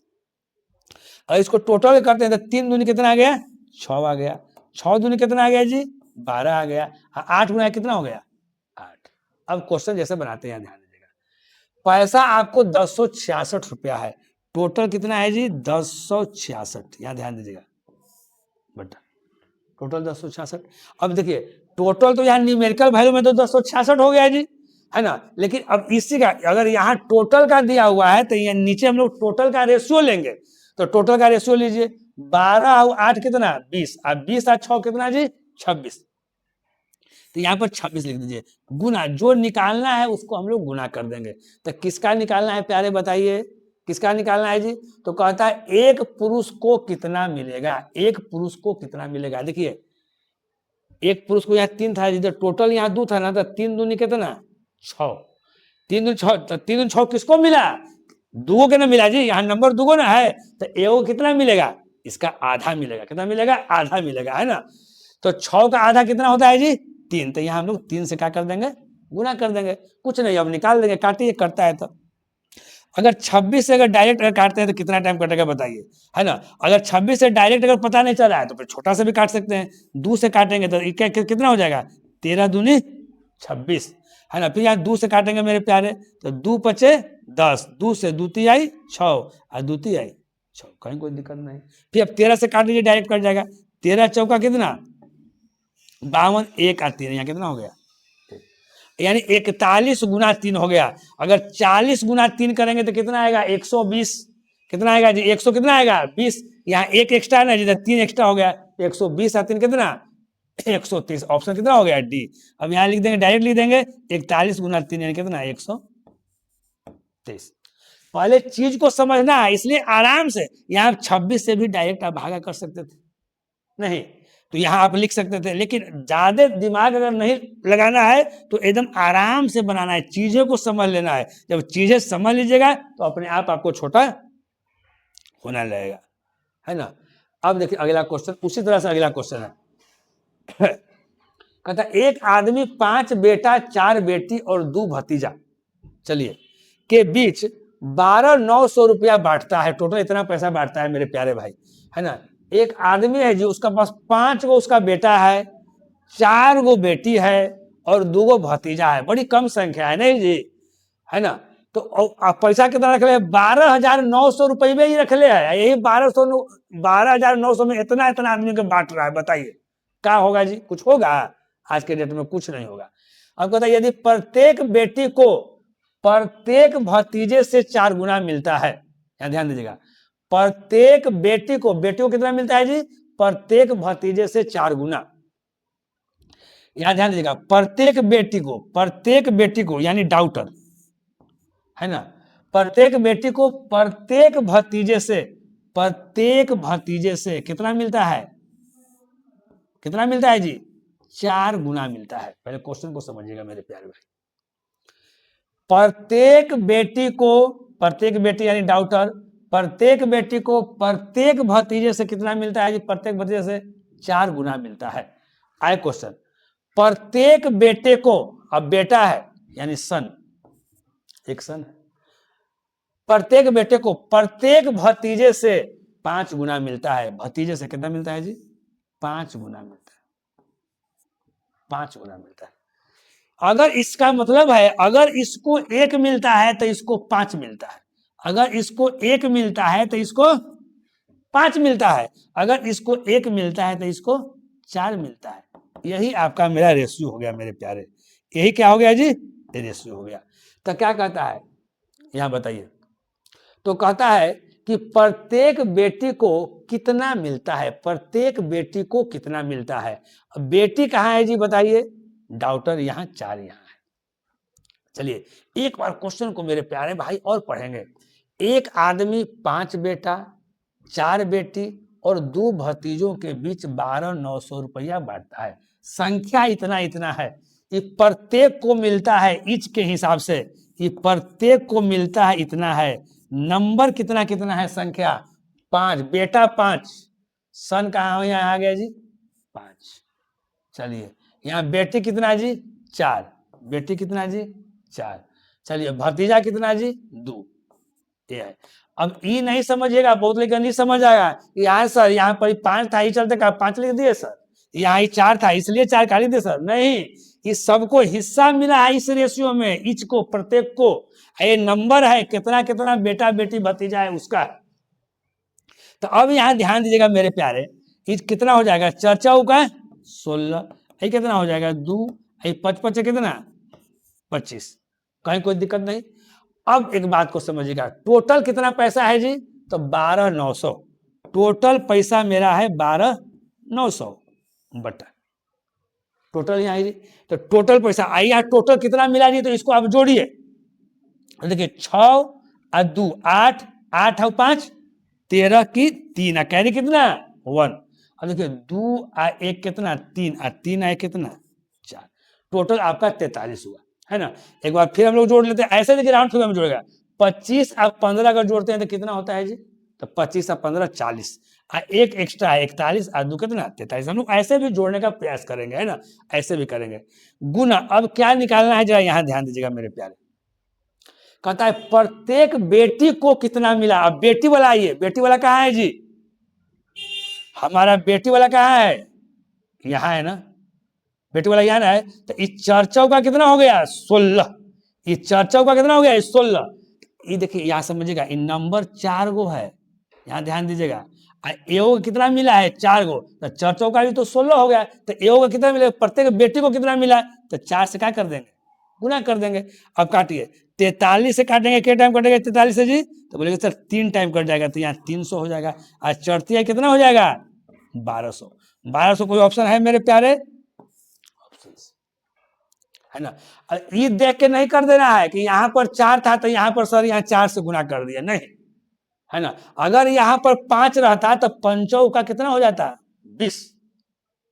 और इसको टोटल करते हैं तो 3 दूनी कितना आ गया, 6 आ गया, 6 दूनी कितना आ गया जी, 12 आ गया, 8 गुना कितना हो गया, 8। अब क्वेश्चन जैसे बनाते हैं ध्यान दीजिएगा, पैसा आपको 1066 रुपया है, टोटल कितना है जी 1066, यहाँ ध्यान दीजिएगा बटा टोटल 1066। अब देखिए टोटल तो यहाँ न्यूमेरिकल वैल्यू में तो 1066 हो गया जी, है ना, लेकिन अब इसी का अगर यहाँ टोटल का दिया हुआ है तो ये नीचे हम लोग टोटल का रेशियो लेंगे, तो टोटल का रेशियो लीजिए, 12 और 8 कितना 20, अब 20 और 6 कितना जी 26, तो यहाँ पर 26 लिख दीजिए। गुना जो निकालना है उसको हम लोग गुना कर देंगे। तो किसका निकालना है प्यारे बताइए, किसका निकालना है जी, तो कहता है एक पुरुष को कितना मिलेगा, एक पुरुष को कितना मिलेगा। देखिए एक पुरुष को यहाँ 3 था जी, तो टोटल यहाँ 2 था ना, तो 3 दूनी कितना 6, 3 दूनी 6, तो 3 दूनी 6 किसको मिला, 2 के ना मिला जी, यहाँ नंबर 2 ना है, तो एगो कितना मिलेगा, इसका आधा मिलेगा, कितना मिलेगा, आधा मिलेगा, है ना। तो 6 का आधा कितना होता है जी 3, तो यहाँ हम लोग 3 से क्या कर देंगे, गुना कर देंगे, कुछ नहीं अब निकाल देंगे, काटिए करता है तो। अगर 26 से अगर डायरेक्ट अगर काटते हैं तो कितना टाइम कटेगा बताइए, है ना। अगर 26 से डायरेक्ट अगर पता नहीं चल रहा है तो फिर छोटा से भी काट सकते हैं, 2 से काटेंगे तो कितना हो जाएगा 13 दूनी 26, है ना। फिर यहाँ 2 से काटेंगे मेरे प्यारे, तो 2 पचे 10, 2 से 2 ती आई 6 और 2 ती आई 6, कहीं कोई दिक्कत नहीं। फिर अब 13 से काट लीजिए डायरेक्ट कट जाएगा, 13 चौका कितना 52, 1 और 3 यहाँ कितना हो गया, यानी 41 गुना 3 हो गया। अगर 40 गुना 3 करेंगे तो कितना आएगा 120, कितना आएगा जी 100 कितना आएगा 20, यहाँ 1 एक्स्ट्रा ना जी, 3 एक्स्ट्रा हो गया, 120 और 3 कितना 130, ऑप्शन कितना हो गया डी। अब यहाँ लिख देंगे, डायरेक्ट लिख देंगे 41 गुना 3 यानी कितना 130। पहले चीज को समझना है, इसलिए आराम से यहाँ 26 से भी डायरेक्ट आप भागा कर सकते थे, नहीं तो यहाँ आप लिख सकते थे, लेकिन ज्यादा दिमाग अगर नहीं लगाना है तो एकदम आराम से बनाना है, चीजों को समझ लेना है। जब चीजें समझ लीजिएगा तो अपने आप आपको छोटा होना लगेगा, है ना। अब देखिए अगला क्वेश्चन, उसी तरह से अगला क्वेश्चन है कहता एक आदमी 5 बेटा 4 बेटी और 2 भतीजा चलिए के बीच 12,900 रुपया बांटता है, टोटल इतना पैसा बांटता है मेरे प्यारे भाई, है ना। एक आदमी है जी, उसका पास 5 गो उसका बेटा है, 4 गो बेटी है और 2 गो भतीजा है, बड़ी कम संख्या है नहीं जी, है ना। तो पैसा कितना रख ले, 12,900 रुपये ही रख ले है, यही 12,900 में इतना इतना आदमी को बांट रहा है, बताइए क्या होगा जी, कुछ होगा आज के डेट में, कुछ नहीं होगा। अब कहता है यदि प्रत्येक बेटी को प्रत्येक भतीजे से 4 गुना मिलता है, यहाँ ध्यान दीजिएगा, प्रत्येक बेटी को कितना मिलता है जी, प्रत्येक भतीजे से 4 गुना, यहां ध्यान दीजिएगा, प्रत्येक बेटी को यानी डाउटर, है ना, प्रत्येक बेटी को प्रत्येक भतीजे से कितना मिलता है, कितना मिलता है जी 4 गुना मिलता है। पहले क्वेश्चन को समझिएगा मेरे प्यारे भाई, प्रत्येक बेटी यानी डॉटर, प्रत्येक बेटी को प्रत्येक भतीजे से कितना मिलता है जी? प्रत्येक भतीजे से 4 गुना मिलता है। आए क्वेश्चन, प्रत्येक बेटे को, अब बेटा है यानी सन, एक सन, प्रत्येक बेटे को प्रत्येक भतीजे से 5 गुना मिलता है। भतीजे से कितना मिलता है जी? 5 गुना मिलता है, 5 गुना मिलता है। अगर इसका मतलब है, अगर इसको 1 मिलता है तो इसको 5 मिलता है, अगर इसको 1 मिलता है तो इसको 5 मिलता है, अगर इसको 1 मिलता है तो इसको 4 मिलता है। यही आपका मेरा रेशियो हो गया मेरे प्यारे, यही क्या हो गया जी? रेशियो हो गया। तो क्या कहता है यहां बताइए, तो कहता है कि प्रत्येक बेटी को कितना मिलता है, प्रत्येक बेटी को कितना मिलता है। अब बेटी कहाँ है जी बताइए? डॉटर यहाँ, 4 यहाँ है। चलिए एक बार क्वेश्चन को मेरे प्यारे भाई और पढ़ेंगे। एक आदमी 5 बेटा, 4 बेटी और 2 भतीजों के बीच 12,900 रुपया बांटता है। संख्या इतना इतना है, ये प्रत्येक को मिलता है ईच के हिसाब से, ये प्रत्येक को मिलता है इतना है। नंबर कितना कितना है? संख्या 5, बेटा 5, सन कहाँ यहाँ आ गया जी? 5। चलिए यहाँ बेटी कितना जी? 4, बेटी कितना जी? 4। चलिए भतीजा कितना जी? 2। ये है। अब ई नहीं समझिएगा, बहुत लेकिन नहीं समझ आएगा। यहाँ सर यहाँ पर 5 था, ही चलते का 5 लिख दिए सर, यहाँ ही 4 था इसलिए 4 का लिख दिए सर, नहीं, इस सबको हिस्सा मिला है इस रेशियो में, ईच को, प्रत्येक को। ये नंबर है कितना कितना बेटा बेटी भतीजा है उसका। तो अब यहाँ ध्यान दीजिएगा मेरे प्यारे, ईच कितना हो जाएगा? चर्चा का 16, ये कितना हो जाएगा? 2, 5 कितना? 25। कहीं कोई दिक्कत नहीं। अब एक बात को समझिएगा, टोटल कितना पैसा है जी? तो 12,900, टोटल पैसा मेरा है 12,900 बटा टोटल यहाँ जी। तो टोटल पैसा आई, यहाँ टोटल कितना मिला जी? तो इसको आप जोड़िए, देखिए 6 और 2 8, 8 और 5 13 की 3, कैरी कितना? 1। और देखिए 2 और 1 कितना? 3, और 3 और 1 कितना? 4। टोटल आपका 43 हुआ है ना। एक बार फिर हम लोग जोड़ लेते हैं, ऐसे देखिए राउंड फिगर में जोड़ेगा। 25 और 15 अगर जोड़ते हैं तो कितना होता है जी? तो 25 और 15 40, और 1 एक्स्ट्रा है 41, और 2 कितना? 43। हम लोग ऐसे भी जोड़ने का प्रयास करेंगे है ना, ऐसे भी करेंगे। गुना अब क्या निकालना है जरा यहाँ ध्यान दीजिएगा मेरे प्यारे। कहता है प्रत्येक बेटी को कितना मिला। अब बेटी वाला आइए, बेटी वाला कहाँ है जी? हमारा बेटी वाला कहाँ है? यहाँ है ना, बेटी वाला यहाँ है। तो इस 4 चौका कितना हो गया? 16। ये 4 चौका कितना हो गया? 16। ये देखिए यहाँ समझिएगा, इन नंबर 4 गो है, यहाँ ध्यान दीजिएगा। एओ कितना मिला है? 4 गो, तो 4 चौका भी तो 16 हो गया। तो एओ का कितना मिला? प्रत्येक बेटी को कितना मिला? तो 4 से क्या कर देंगे? गुना कर देंगे। अब काटिए, 43 से काटेंगे, क्या टाइम कटेगा 43 से जी? तो बोलेंगे सर 3 टाइम कट जाएगा, तो यहाँ 300 हो जाएगा। और चढ़ती है कितना हो जाएगा? 1200। 1200 कोई ऑप्शन है मेरे प्यारे? है ना। ये देख के नहीं कर देना है कि यहाँ पर 4 था तो यहाँ पर सर यहाँ 4 से गुना कर दिया, नहीं है ना। अगर यहाँ पर 5 रहता तो पंचों का कितना हो जाता? 20।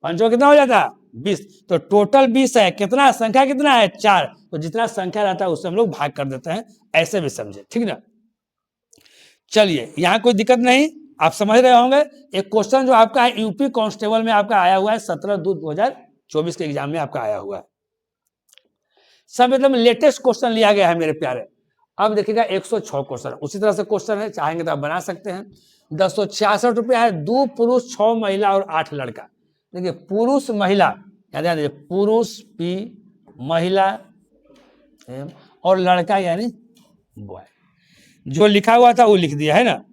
पंचों कितना हो जाता? 20। तो टोटल 20 है, कितना संख्या कितना है? 4। तो जितना संख्या रहता है उससे हम लोग भाग कर देते हैं, ऐसे भी समझे, ठीक ना। चलिए यहाँ कोई दिक्कत नहीं, आप समझ रहे होंगे। एक क्वेश्चन जो आपका है यूपी कांस्टेबल में आपका आया हुआ है 17/2/2024 के एग्जाम में आपका आया हुआ है, सब एकदम लेटेस्ट क्वेश्चन लिया गया है मेरे प्यारे। अब देखिएगा 106 क्वेश्चन उसी तरह से क्वेश्चन है, चाहेंगे तो आप बना सकते हैं। 1066 रुपया है। 2 पुरुष 6 महिला और 8 लड़का। देखिए पुरुष महिला, ध्यान दीजिए, पुरुष पी, महिला एम, और लड़का यानी बॉय। जो लिखा हुआ था वो लिख दिया है ना,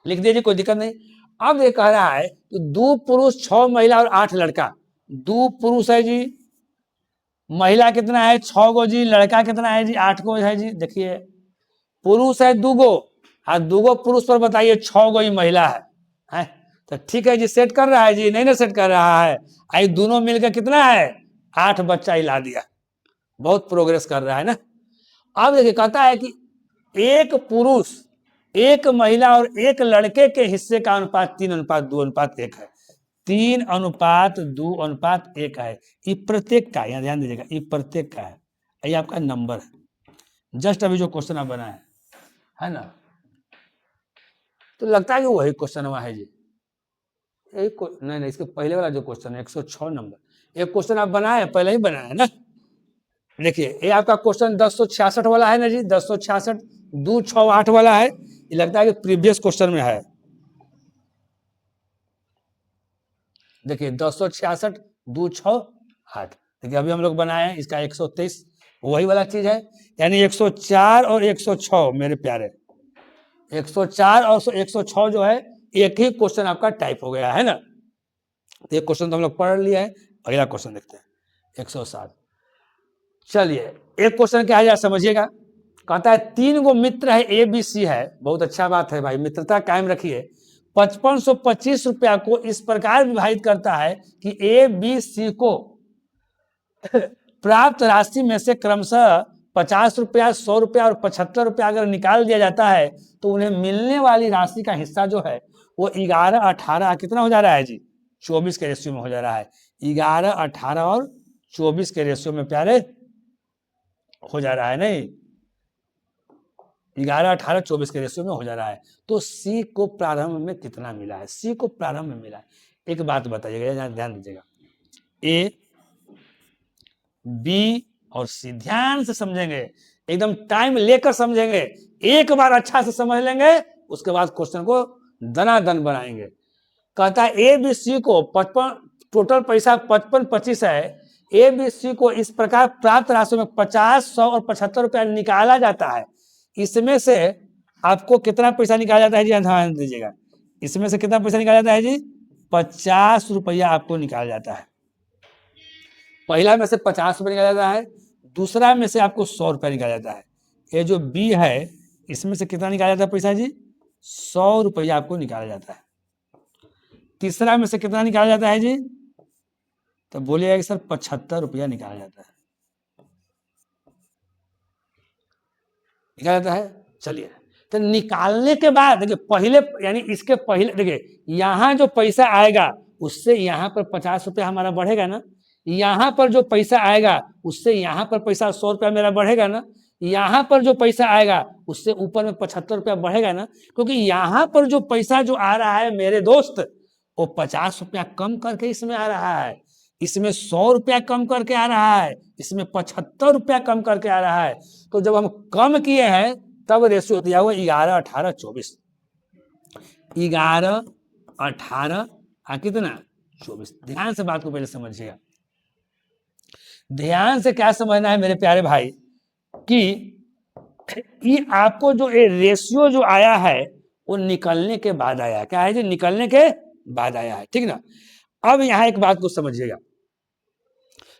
लिख दीजिए, कोई दिक्कत नहीं। अब ये कह रहा है कि 2 पुरुष 6 महिला और 8 लड़का। 2 पुरुष है जी, महिला कितना है? 6 गो जी, लड़का कितना है जी? 8 गो है जी। देखिए पुरुष है 2 गो, और 2 गो पुरुष पर बताइए 6 गो ही महिला है? तो ठीक है जी, सेट कर रहा है जी? नहीं ना सेट कर रहा है। आई दोनों मिलकर कितना है? 8 बच्चा ही ला दिया, बहुत प्रोग्रेस कर रहा है ना। अब देखिए कहता है कि 1 पुरुष 1 महिला और 1 लड़के के हिस्से का अनुपात 3:2:1 है। 3:2:1 है। ये प्रत्येक का, यहाँ ध्यान दीजिएगा, ये प्रत्येक का है, ये आपका नंबर है। जस्ट अभी जो क्वेश्चन आप बनाए है ना, तो लगता है कि वही क्वेश्चन वहां है जी। नहीं नहीं, इसके पहले वाला जो क्वेश्चन है 106 नंबर, एक क्वेश्चन आप बनाए पहले ही बनाया है ना। देखिए ये आपका क्वेश्चन 1066 वाला है ना जी, 1066 268 वाला है, ये लगता है कि प्रीवियस क्वेश्चन में है। देखिए 1066 268, देखिए अभी हम लोग बनाए हैं इसका 123, वही वाला चीज है, यानी 104 और 106 मेरे प्यारे, 104 और 106 जो है एक ही क्वेश्चन आपका टाइप हो गया है ना। तो एक क्वेश्चन तो हम लोग पढ़ लिया है, अगला क्वेश्चन देखते हैं 107। चलिए एक क्वेश्चन क्या है यार समझिएगा, कहता है 3 गो मित्र है ए बी सी है, बहुत अच्छा बात है भाई, मित्रता कायम रखिए। 5525 रुपया को इस प्रकार विभाजित करता है कि ए बी सी को प्राप्त राशि में से क्रमशः 50 रुपया, 100 रुपया और 75 रुपया अगर निकाल दिया जाता है तो उन्हें मिलने वाली राशि का हिस्सा जो है वो 11, 18 कितना हो जा रहा है जी, 24 के रेशियो में हो जा रहा है। 11, 18 और 24 के रेशियो में प्यारे हो जा रहा है, नहीं 11, 18, 24 के रेशियो में हो जा रहा है। तो सी को प्रारंभ में कितना मिला है, सी को प्रारंभ में मिला है। एक बात बताइएगा, ध्यान दीजिएगा, ए बी और सी, ध्यान से समझेंगे, एकदम टाइम लेकर समझेंगे, एक बार अच्छा से समझ लेंगे उसके बाद क्वेश्चन को दनादन बनाएंगे। कहता है ए बी सी को 55, टोटल पैसा 55, 25 है, ए बी सी को इस प्रकार प्राप्त राशि में 50, 100 और 75 रुपया निकाला जाता है। इसमें से आपको कितना पैसा निकाला जाता है जी, ध्यान दीजिएगा, इसमें से कितना पैसा निकाला जाता है जी, 50 रुपया आपको निकाला जाता है। पहला में से 50 रुपये निकाला जाता है, दूसरा में से आपको 100 रुपया निकाला जाता है। ये जो बी है इसमें से कितना निकाला जाता है पैसा जी, 100 रुपया आपको निकाला जाता है। तीसरा में से कितना निकाला जाता है जी, तो बोलिएगा कि सर 75 रुपया निकाला जाता है, निकाला जाता है। चलिए तो निकालने के बाद देखिए पहले, यानी इसके पहले देखिए यहाँ जो पैसा आएगा उससे यहाँ पर 50 रुपया हमारा बढ़ेगा ना, यहाँ पर जो पैसा आएगा उससे यहाँ पर पैसा 100 रुपया मेरा बढ़ेगा ना, यहाँ पर जो पैसा आएगा उससे ऊपर में 75 रुपया बढ़ेगा ना, क्योंकि यहाँ पर जो पैसा जो आ रहा है मेरे दोस्त वो 50 रुपया कम करके इसमें आ रहा है, इसमें 100 रुपया कम करके आ रहा है, इसमें 75 रुपया कम करके आ रहा है। तो जब हम कम किए हैं तब रेशियो दिया हुआ 11, 18, 24, 11, 18 कितना 24। ध्यान से बात को पहले समझिएगा, ध्यान से क्या समझना है मेरे प्यारे भाई कि ये आपको जो ये रेशियो जो आया है वो निकलने के बाद आया है। क्या है जी, निकलने के बाद आया है, ठीक ना। अब यहां एक बात को समझिएगा,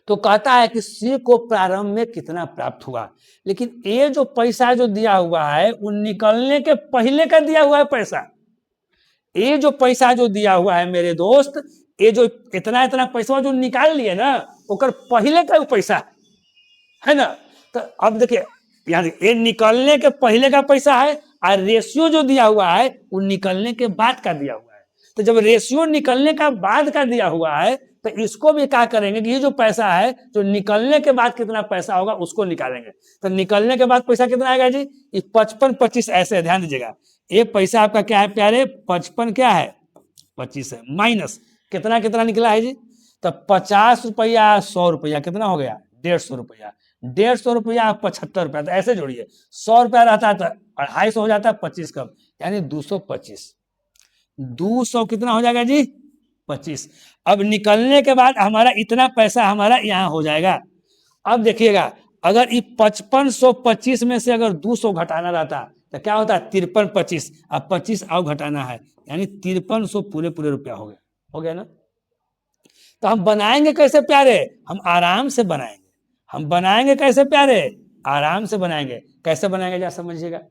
तो कहता है कि सी को प्रारंभ में कितना प्राप्त हुआ, लेकिन ये जो पैसा जो दिया हुआ है वो निकलने के पहले का दिया हुआ है पैसा। ये जो पैसा जो दिया हुआ है मेरे दोस्त, ये जो इतना इतना पैसा जो निकाल लिए ना ओकर पहले का पैसा है ना। तो अब देखिए यहाँ ये निकलने के पहले का पैसा है और रेशियो जो दिया हुआ है वो निकलने के बाद का दिया हुआ है। तो जब रेशियो निकलने का बाद का दिया हुआ है तो इसको भी क्या करेंगे कि ये जो पैसा है जो निकलने के बाद कितना पैसा होगा उसको निकालेंगे। तो निकलने के बाद पैसा कितना आएगा जी, ये 55, 25 ऐसे, ध्यान दीजिएगा। ये पैसा आपका क्या है प्यारे, 55 क्या है 25 है, माइनस कितना कितना निकला है जी, तो 50 रुपया, 100 रुपया कितना हो गया 150 रुपया, 150 रुपया 75 रुपया, तो ऐसे जोड़िए 100 रुपया रहता है तो 250 हो जाता है, 25 कम यानी 225, 200 कितना हो जाएगा जी 25। अब निकलने के बाद हमारा इतना पैसा हमारा यहाँ हो जाएगा। अब देखिएगा अगर ये 5525 में से अगर 200 घटाना रहता तो क्या होता है 53, 25, अब 25 और घटाना है यानी 5300 पूरे पूरे रुपया हो गया ना। तो हम बनाएंगे कैसे प्यारे, हम आराम से बनाएंगे, हम बनाएंगे कैसे प्यारे, आराम से बनाएंगे। कैसे बनाएंगे जरा समझिएगा,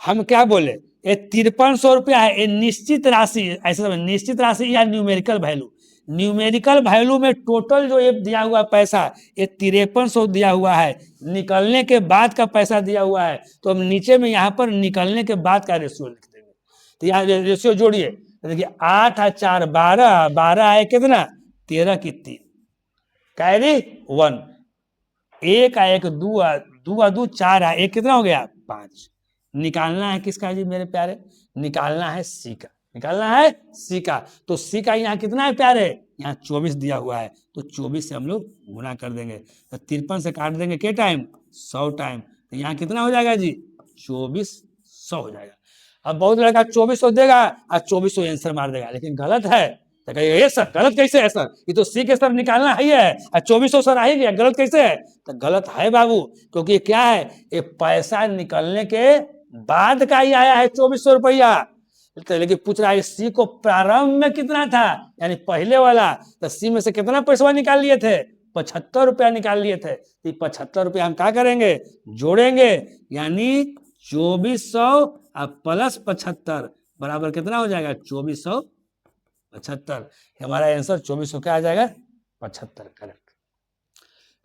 हम क्या बोले ये 5300 रुपया है, ये निश्चित राशि, ऐसे समझ निश्चित राशि या न्यूमेरिकल वैल्यू, न्यूमेरिकल वैल्यू में टोटल जो ये दिया हुआ पैसा ये 5300 दिया हुआ है, निकलने के बाद का पैसा दिया हुआ है। तो हम नीचे में यहाँ पर निकलने के बाद का रेशियो लिख देंगे। तो यहाँ रेशियो जोड़िए, देखिए 8 और 4 12, 12 है कितना 13 की 3 कैरी 1, 1 और 1 2 2 2 4 है, एक कितना हो गया 5। निकालना है किसका जी मेरे प्यारे, निकालना है सी का, निकालना है सी का। तो सी का यहाँ कितना है प्यारे, यहाँ 24 दिया हुआ है, तो 24 से हम लोग गुना कर देंगे। तो 53 से काट देंगे के टाइम, 100 टाइम, तो यहाँ कितना हो जाएगा जी 2400 हो जाएगा। अब बहुत लड़का 2400 देगा और 2400 आंसर मार देगा, लेकिन गलत है। तो कहिए ये सर गलत कैसे है सर, ये तो सी के सर निकालना ही है और 2400 सर आ ही गया, गलत कैसे है। तो गलत है बाबू, क्योंकि क्या है, ये पैसा निकलने के बाद का ही आया है 2400 रुपया। तो लेकिन पूछ रहा है सी को प्रारंभ में कितना था, यानी पहले वाला, तो सी में से कितना पैसा निकाल लिए थे, 75 रुपया निकाल लिए थे। तो 75 रुपया हम क्या करेंगे, जोड़ेंगे, यानी 2400 प्लस 75 बराबर कितना हो जाएगा 2475। हमारा आंसर 2400 क्या आ जाएगा 75, करेक्ट।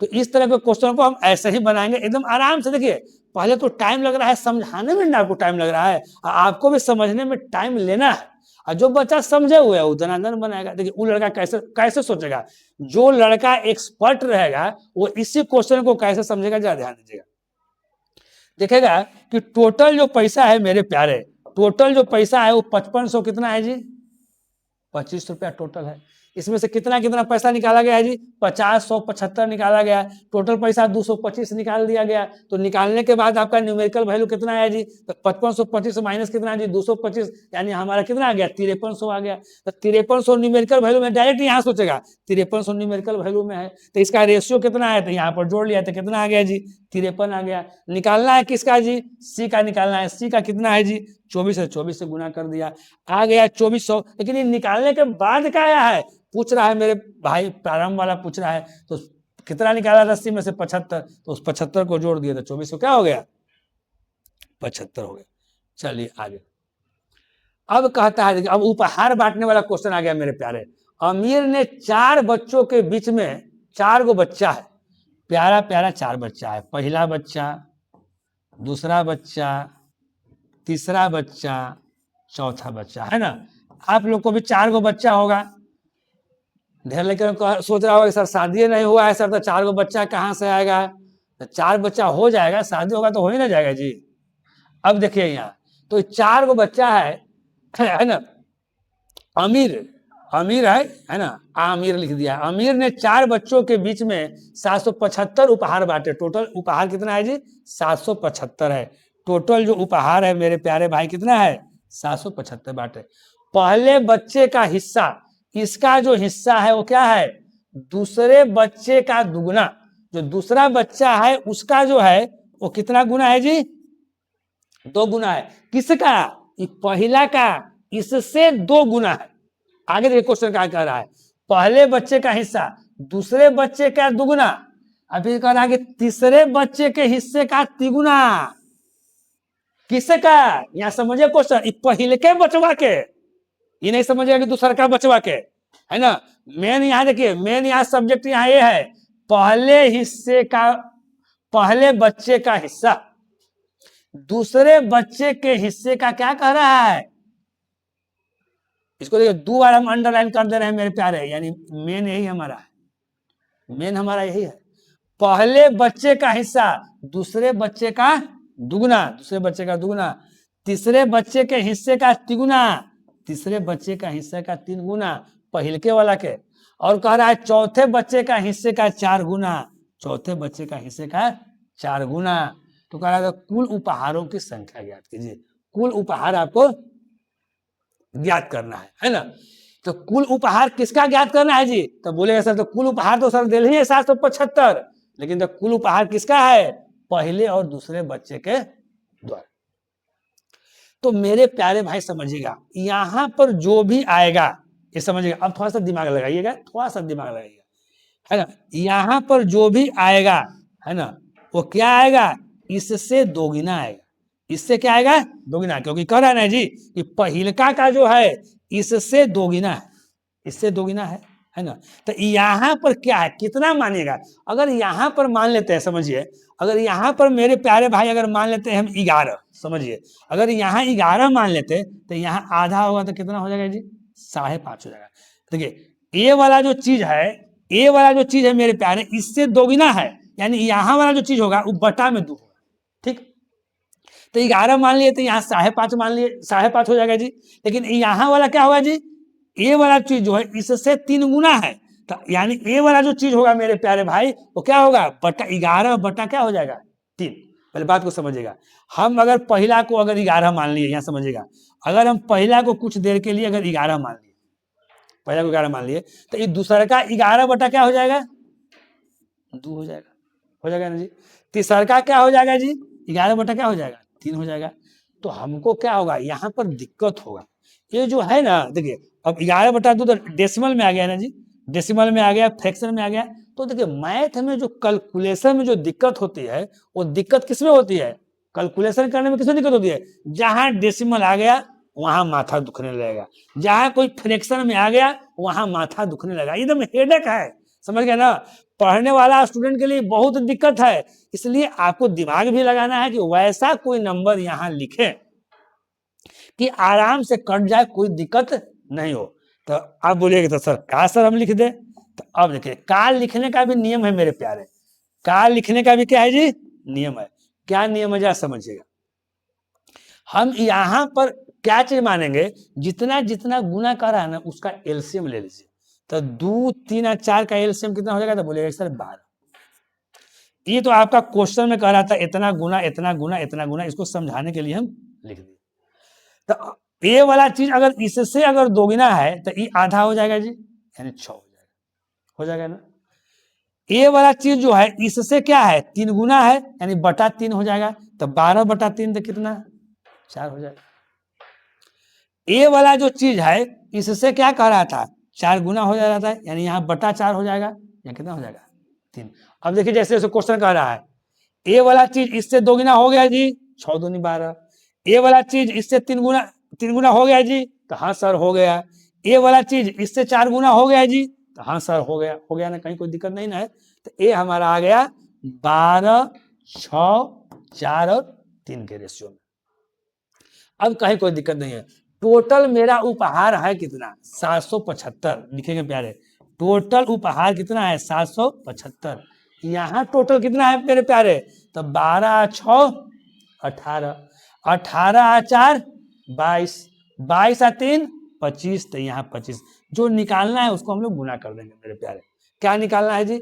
तो इस तरह के क्वेश्चन को हम ऐसे ही बनाएंगे एकदम आराम से। देखिए पहले तो टाइम लग रहा है समझाने में, आपको टाइम लग रहा है, आपको भी समझने में टाइम लेना है। और जो बच्चा समझे हुए है वो धनाधन बनाएगा। देखिए वो लड़का कैसे कैसे सोचेगा, जो लड़का एक्सपर्ट रहेगा वो इसी क्वेश्चन को कैसे समझेगा, जरा ध्यान दीजिएगा। देखेगा कि टोटल जो पैसा है मेरे प्यारे, टोटल जो पैसा है वो 5500 कितना है जी, 25 रुपया टोटल है। इसमें से कितना कितना पैसा निकाला गया है जी, 50 100 75 निकाला गया। टोटल पैसा 225 निकाल दिया गया। तो निकालने के बाद आपका न्यूमेरिकल वैल्यू कितना है जी, तो 5525 माइनस कितना है जी 225, यानी हमारा कितना आ गया 5300 आ गया। तो 5300 न्यूमेरिकल वैल्यू में डायरेक्ट यहाँ सोचेगा 5300 न्यूमेरिकल वैल्यू में है, तो इसका रेशियो कितना है, तो यहाँ पर जोड़ लिया तो कितना आ गया जी 53 आ गया। निकालना है किसका जी, सी का निकालना है। सी का कितना है जी 24 है, 24 से गुना कर दिया, आ गया 2400। लेकिन ये निकालने के बाद का आया है, पूछ रहा है मेरे भाई, प्रारंभ वाला पूछ रहा है। तो कितना निकाला 80 में से 75, तो उस 75 को जोड़ दिया तो 2400 क्या हो गया 75 हो गया। चलिए आगे। अब कहता है, अब उपहार बांटने वाला क्वेश्चन आ गया मेरे प्यारे। अमीर ने 4 बच्चों के बीच में, 4 गो बच्चा है, प्यारा प्यारा 4 बच्चा है, पहला बच्चा, दूसरा बच्चा, तीसरा बच्चा, चौथा बच्चा, है ना। आप लोग को भी 4 गो बच्चा होगा। ढेर लेकर सोच रहा होगा सर शादी नहीं हुआ है सर, तो 4 गो बच्चा कहाँ से आएगा। तो 4 बच्चा हो जाएगा, शादी होगा तो हो ही ना जाएगा जी। अब देखिए यहाँ तो 4 गो बच्चा है ना। अमीर है ना, आमिर लिख दिया। अमीर ने 4 बच्चों के बीच में 775 उपहार बांटे। टोटल उपहार कितना है जी 775 है। टोटल जो उपहार है मेरे प्यारे भाई कितना है 775 बांटे। पहले बच्चे का हिस्सा, इसका जो हिस्सा है वो क्या है, दूसरे बच्चे का दुगना। जो दूसरा बच्चा है उसका जो है वो कितना गुना है जी 2 गुना है। किसका, पहला का, इससे 2 गुना है। आगे देखिए क्वेश्चन क्या कह रहा है, पहले बच्चे का हिस्सा दूसरे बच्चे का दुगुना। अभी कह रहा है कि तीसरे बच्चे के हिस्से का तिगुना। किसका, यहाँ समझिए क्वेश्चन, पहले के बचवा के, ये नहीं समझिएगा कि दूसरा का बचवा के, है ना। मेन यहाँ देखिए, मेन यहाँ सब्जेक्ट यहाँ ये है, पहले हिस्से का, पहले बच्चे का हिस्सा दूसरे बच्चे के हिस्से का क्या कह रहा है। इसको देखिए 2 बार हम अंडरलाइन कर दे रहे हैं मेरे प्यारे, यानी मेन यही हमारा है, मेन हमारा यही है। पहले बच्चे का हिस्सा दूसरे बच्चे का दुगुना, दूसरे बच्चे का दुगुना, तीसरे बच्चे के हिस्से का तिगुना, तीसरे बच्चे का हिस्से का 3 गुना पहलके वाला के। और कह रहा है चौथे बच्चे का हिस्से का 4 गुना, चौथे बच्चे का हिस्से का 4 गुना। तो कह रहा है कुल उपहारों की संख्या ज्ञात कीजिए। कुल उपहार आपको ज्ञात करना है ना। तो कुल उपहार किसका ज्ञात करना है जी, तो बोलेगा सर तो कुल उपहार तो सर दिल ही है 775, लेकिन तो कुल उपहार किसका है, पहले और दूसरे बच्चे के द्वारा। तो मेरे प्यारे भाई समझिएगा, यहां पर जो भी आएगा ये समझिएगा। अब थोड़ा सा दिमाग लगाइएगा, थोड़ा सा दिमाग लगाइएगा, है ना। यहां पर जो भी आएगा है ना, वो क्या आएगा, इससे दोगुना आएगा। इससे क्या आएगा दोगुना, क्योंकि कह रहा है ना जी कि पहिलका का जो है इससे दोगुना है, इससे दोगुना है ना। तो यहाँ पर क्या है, कितना मानिएगा। अगर यहाँ पर मान लेते हैं, समझिए, अगर यहाँ पर मेरे प्यारे भाई अगर मान लेते हैं हम 11, समझिए, अगर यहाँ 11 मान लेते तो यहाँ आधा होगा तो कितना हो जाएगा जी 5.5 हो जाएगा। देखिए ए वाला जो चीज है, ए वाला जो चीज है मेरे प्यारे, इससे दोगुना है, यानी यहाँ वाला जो चीज होगा वो बटा में 2 होगा, ठीक। तो 11 मान लिए तो यहाँ 5.5 मान लिए, 5.5 हो जाएगा जी। लेकिन यहाँ वाला क्या होगा जी, ए वाला चीज जो है इससे 3 गुना है, तो यानी ए वाला जो चीज होगा मेरे प्यारे भाई वो क्या होगा, बटा 11 बटा क्या हो जाएगा 3। पहले बात को समझिएगा, हम अगर पहला को अगर 11 मान लिए, यहाँ समझिएगा, अगर हम पहला को कुछ देर के लिए अगर 11 मान लिए, पहला को 11 मान लिए, तो ये दूसरा का 11 बटा क्या हो जाएगा 2 हो जाएगा ना जी। तीसरा का क्या हो जाएगा जी 11 बटा क्या हो जाएगा 3 हो जाएगा। तो हमको क्या होगा, यहाँ पर दिक्कत होगा, ये जो है ना, देखिए अब 11 बटा 2 तो डेसिमल में आ गया ना जी, डेसिमल में आ गया, फ्रैक्शन में आ गया। तो देखिए मैथ में जो कैलकुलेशन में जो दिक्कत होती है वो दिक्कत किसमें होती है, कैलकुलेशन करने में किसमें दिक्कत होती है, जहां डेसिमल आ गया वहां माथा दुखने लगेगा, जहां कोई फ्रैक्शन में आ गया वहां माथा दुखने लगेगा, एकदम हेडेक है, समझ गए ना। पढ़ने वाला स्टूडेंट के लिए बहुत दिक्कत है, इसलिए आपको दिमाग भी लगाना है कि वैसा कोई नंबर यहाँ लिखे कि आराम से कट जाए, कोई दिक्कत नहीं हो। तो आप बोलिएगा तो सर का सर हम लिख दे, तो अब देखिए काल लिखने का भी नियम है मेरे प्यारे, काल लिखने का भी क्या है जी नियम है। क्या नियम है जरा समझिएगा, हम यहाँ पर क्या चीज मानेंगे, जितना जितना गुना कर रहा है ना उसका एलसीएम ले लीजिए। तो 2, 3 और 4 का एलसीएम कितना हो जाएगा, तो बोलेगा सर 12। ये तो आपका क्वेश्चन में कह रहा था इतना गुना इतना गुना इतना गुना, इसको समझाने के लिए हम लिख दिए। तो ये वाला चीज अगर इससे अगर दोगुना है तो ये आधा हो जाएगा जी, यानी 6 हो जाएगा ना। ये वाला चीज जो है इससे क्या है 3 गुना है, यानी बटा 3 हो जाएगा, तो 12 बटा 3 तो कितना 4 हो जाएगा। ये वाला जो चीज है इससे क्या कह रहा था 4 गुना हो जा रहा था, यानी यहाँ बटा 4 हो जाएगा, या कितना हो जाएगा 3। अब देखिए जैसे जैसे क्वेश्चन कह रहा है, ये वाला चीज इससे 2 गुना हो गया जी, 6 दूनी 12। ये वाला चीज इससे 3 गुना हो गया जी, तो हाँ सर हो गया। ये वाला चीज इससे 4 गुना हो गया जी, तो हाँ सर हो गया ना, कहीं कोई दिक्कत नहीं ना है। तो ये हमारा आ गया 12, 6, 4 और 3 के रेशियो में। अब कहीं कोई दिक्कत नहीं है। टोटल मेरा उपहार है कितना 775 लिखेंगे प्यारे, टोटल उपहार कितना है 775। यहाँ टोटल कितना है मेरे प्यारे, तो 12, 6, 18, 18, 4, 22, 22, 3, 25, तो यहाँ 25। जो निकालना है उसको हम लोग गुना कर देंगे मेरे प्यारे। क्या निकालना है जी,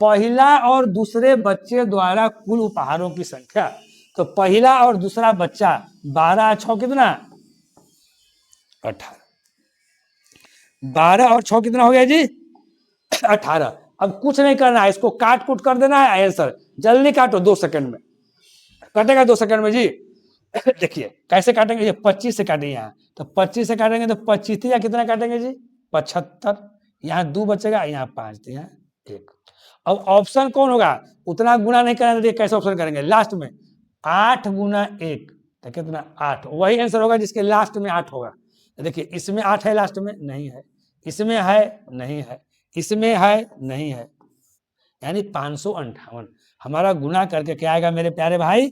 पहला और दूसरे बच्चे द्वारा कुल उपहारों की संख्या। तो पहला और दूसरा बच्चा 12, 6 कितना 18, 12 और 6 कितना हो गया जी 18। अब कुछ नहीं करना है, इसको काट कूट कर देना है आंसर, जल्दी काटो 2 सेकंड में कटेगा, 2 सेकंड में जी। देखिए कैसे काटेंगे, ये 25 से काटेंगे यहाँ, तो 25 से काटेंगे तो 25 या कितना काटेंगे जी 75, यहाँ 2 बचेगा, यहाँ 5, तो यहाँ 1। अब ऑप्शन कौन होगा, उतना गुना नहीं करना, देखिए कैसे ऑप्शन करेंगे लास्ट में 8 गुना 1 तो कितना 8, वही आंसर होगा जिसके लास्ट में 8 होगा। देखिए इसमें 8 है लास्ट में, नहीं है, इसमें है नहीं है, इसमें है नहीं है, यानी 558। हमारा गुना करके क्या आएगा मेरे प्यारे भाई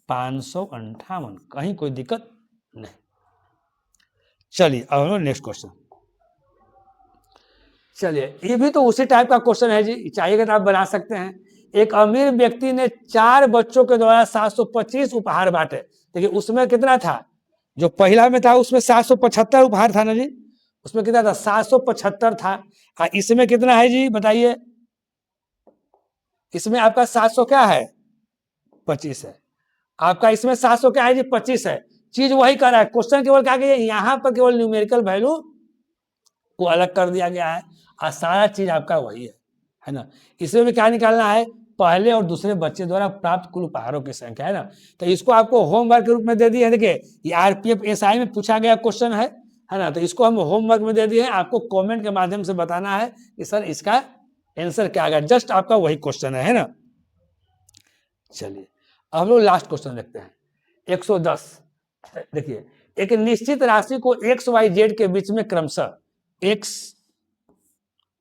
558, कहीं कोई दिक्कत नहीं। चलिए अब हम नेक्स्ट क्वेश्चन, चलिए ये भी तो उसी टाइप का क्वेश्चन है जी, चाहिएगा तो आप बना सकते हैं। एक अमीर व्यक्ति ने 4 बच्चों के द्वारा 725 उपहार बांटे। देखिए उसमें कितना था, जो पहला में था उसमें 775 उपहार था ना जी, उसमें कितना था 775 था। इसमें कितना है जी बताइए, इसमें आपका 700 क्या है 25 है, आपका इसमें 700 क्या है जी 25 है। चीज वही कर रहा है, क्वेश्चन केवल क्या किया, यहाँ पर केवल न्यूमेरिकल वैल्यू को अलग कर दिया गया है, और सारा चीज आपका वही है ना। इसमें भी क्या निकालना है, पहले और दूसरे बच्चे द्वारा प्राप्त कुल उपहारों की संख्या, है ना। तो इसको आपको होमवर्क के रूप में दे दिए है। देखिए ये आरपीएफ एसआई में पूछा गया क्वेश्चन है ना, तो इसको हम होमवर्क में दे दिए हैं, आपको कमेंट के माध्यम से बताना है कि सर इसका आंसर क्या आएगा, जस्ट आपका वही क्वेश्चन है ना। चलिए अब हम लोग लास्ट क्वेश्चन देखते हैं 110। देखिए एक निश्चित राशि को एक्स वाई जेड के बीच में क्रमशः x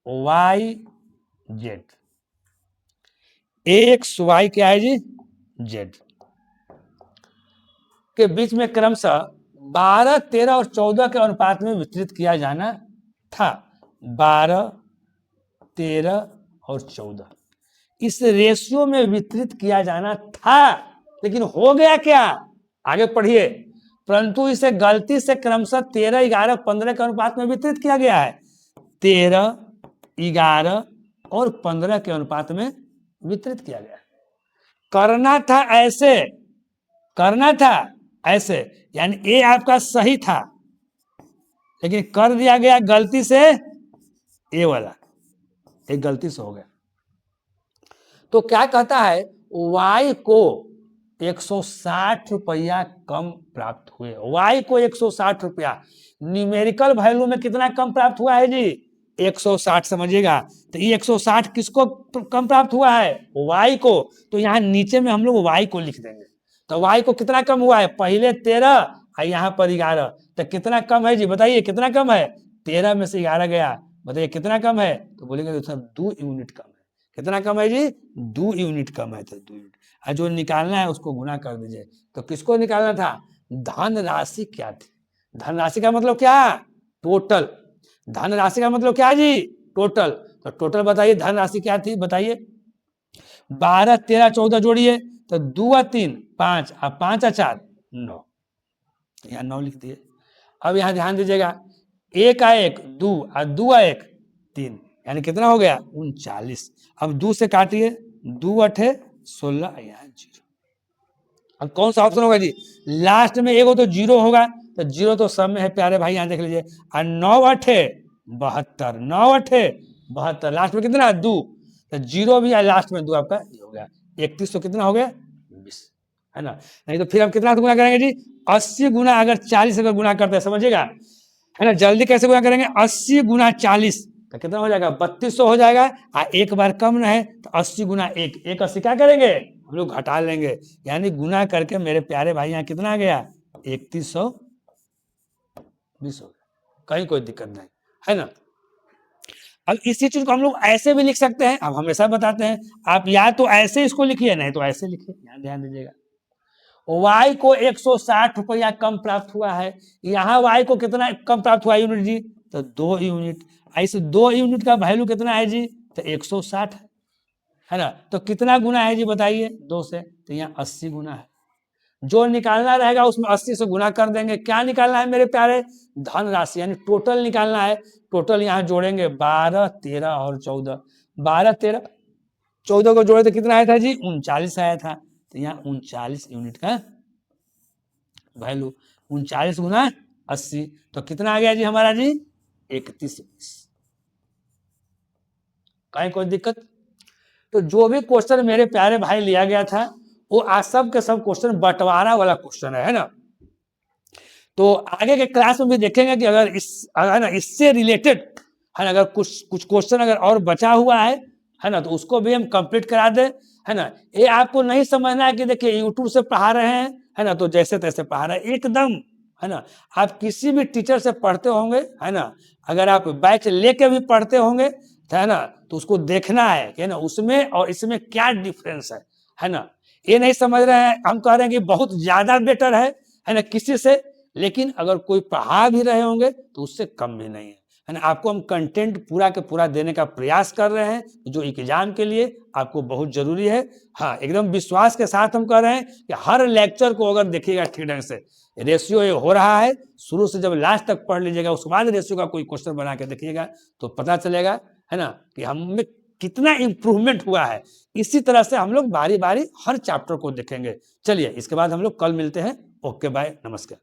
y z, x y क्या है जी जेड के बीच में क्रमशः 12, 13 और 14 के अनुपात में वितरित किया जाना था। 12, 13 और 14, इस रेशियो में वितरित किया जाना था, लेकिन हो गया क्या, आगे पढ़िए, परंतु इसे गलती से क्रमशः 13, 11, 15 के अनुपात में वितरित किया गया है। 13, 11 और 15 के अनुपात में वितरित किया गया। करना था ऐसे, करना था ऐसे, यानी ए आपका सही था, लेकिन कर दिया गया गलती से ए वाला, एक गलती से हो गया। तो क्या कहता है, y को 160 रुपया कम प्राप्त हुए। y को 160 रुपया, न्यूमेरिकल वैल्यू में कितना कम प्राप्त हुआ है जी, 160, समझिएगा। तो ये 160 किसको कम प्राप्त हुआ है, y को। तो यहाँ नीचे में हम लोग y को लिख देंगे। तो y को कितना कम हुआ है, पहले 13 और यहाँ पर 11, तो कितना कम है जी, बताइए कितना कम है, 13 में से 11 गया, बताइए कितना कम है, तो बोलेंगे तो 2 यूनिट कम है। कितना कम है जी, 2 यूनिट कम है। तो 2 यूनिट, और जो निकालना है उसको गुना कर दीजिए। तो किसको निकालना था, धन राशि क्या थी, धन राशि का मतलब क्या, टोटल, धन राशि का मतलब क्या जी, टोटल। तो टोटल बताइए धन राशि क्या थी, बताइए। 12, 13, 14 जोड़िए, तो 2 और 3 5 और 5 और 4 9, यहाँ 9 लिख दिए। अब यहाँ ध्यान दीजिएगा, 1 और 1 2 और 2 और 1 3, यानी कितना हो गया 39। अब 2 से काटिए, 2 8 16, यहाँ 0। अब कौन सा ऑप्शन होगा जी, लास्ट में एगो तो 0 होगा, तो 0 तो सब में है प्यारे भाई, यहाँ देख लीजिए। और 9 8 72, 9 8 72, लास्ट में कितना 2, तो 0 भी है लास्ट में 2, आपका हो गया 31। तो कितना हो गया 20, है ना। नहीं तो फिर हम कितना गुना करेंगे जी, 80 गुना, अगर 40 अगर गुना करते हैं, समझिएगा, है ना। जल्दी कैसे गुना करेंगे, 80 गुना 40, तो कितना हो जाएगा 3200 हो जाएगा। और एक बार कम न है तो 80 गुना 1, 80 क्या करेंगे हम लोग घटा लेंगे, यानी गुना करके मेरे प्यारे भाई यहाँ कितना आ गया 3120 हो गया, कहीं कोई दिक्कत नहीं, है ना। अब इसी चीज को हम लोग ऐसे भी लिख सकते हैं, अब हमेशा बताते हैं, आप या तो ऐसे इसको लिखिए, नहीं तो ऐसे लिखिए, यहाँ ध्यान दीजिएगा। y को 160 रुपया कम प्राप्त हुआ है, यहाँ y को कितना कम प्राप्त हुआ यूनिट जी, तो 2 यूनिट। इस 2 यूनिट का वैल्यू कितना है जी, तो 160 है ना। तो कितना गुना है जी बताइए 2 से, तो यहाँ 80 गुना है। जो निकालना रहेगा उसमें 80 से गुना कर देंगे। क्या निकालना है मेरे प्यारे, धन राशि, यानी टोटल निकालना है। टोटल यहाँ जोड़ेंगे 12, 13 और 14, 12, 13, 14 को जोड़े तो कितना आया था जी 39 आया था। तो यहाँ 39 यूनिट का वैल्यू, 39 गुना 80, तो कितना आ गया जी हमारा जी 3120। कहीं कोई दिक्कत। तो जो भी क्वेश्चन मेरे प्यारे भाई लिया गया था वो आज सब के सब क्वेश्चन बंटवारा वाला क्वेश्चन है ना। तो आगे के क्लास में भी देखेंगे कि अगर अगर ना इससे रिलेटेड है ना, अगर कुछ क्वेश्चन अगर और बचा हुआ है ना, तो उसको भी हम कंप्लीट करा दे, है ना। ये आपको नहीं समझना है कि देखिए यूट्यूब से पढ़ा रहे हैं, है ना, तो जैसे तैसे पढ़ा रहे हैं, एकदम, है ना। आप किसी भी टीचर से पढ़ते होंगे, है ना, अगर आप बैच लेके भी पढ़ते होंगे, है ना, तो उसको देखना है ना उसमें और इसमें क्या डिफरेंस है ना। ये नहीं समझ रहे हैं, हम कह रहे हैं कि बहुत ज्यादा बेटर है ना किसी से, लेकिन अगर कोई पढ़ा भी रहे होंगे तो उससे कम भी नहीं है ना। आपको हम कंटेंट पूरा के पूरा देने का प्रयास कर रहे हैं, जो एग्जाम के लिए आपको बहुत जरूरी है। हाँ, एकदम विश्वास के साथ हम कह रहे हैं कि हर लेक्चर को अगर देखिएगा ठीक ढंग से, रेशियो ये हो रहा है, शुरू से जब लास्ट तक पढ़ लीजिएगा, उसके बाद रेशियो का कोई क्वेश्चन बना के देखिएगा तो पता चलेगा, है ना, कि हमें कितना इंप्रूवमेंट हुआ है। इसी तरह से हम लोग बारी बारी हर चैप्टर को देखेंगे। चलिए इसके बाद हम लोग कल मिलते हैं। ओके बाय, नमस्कार।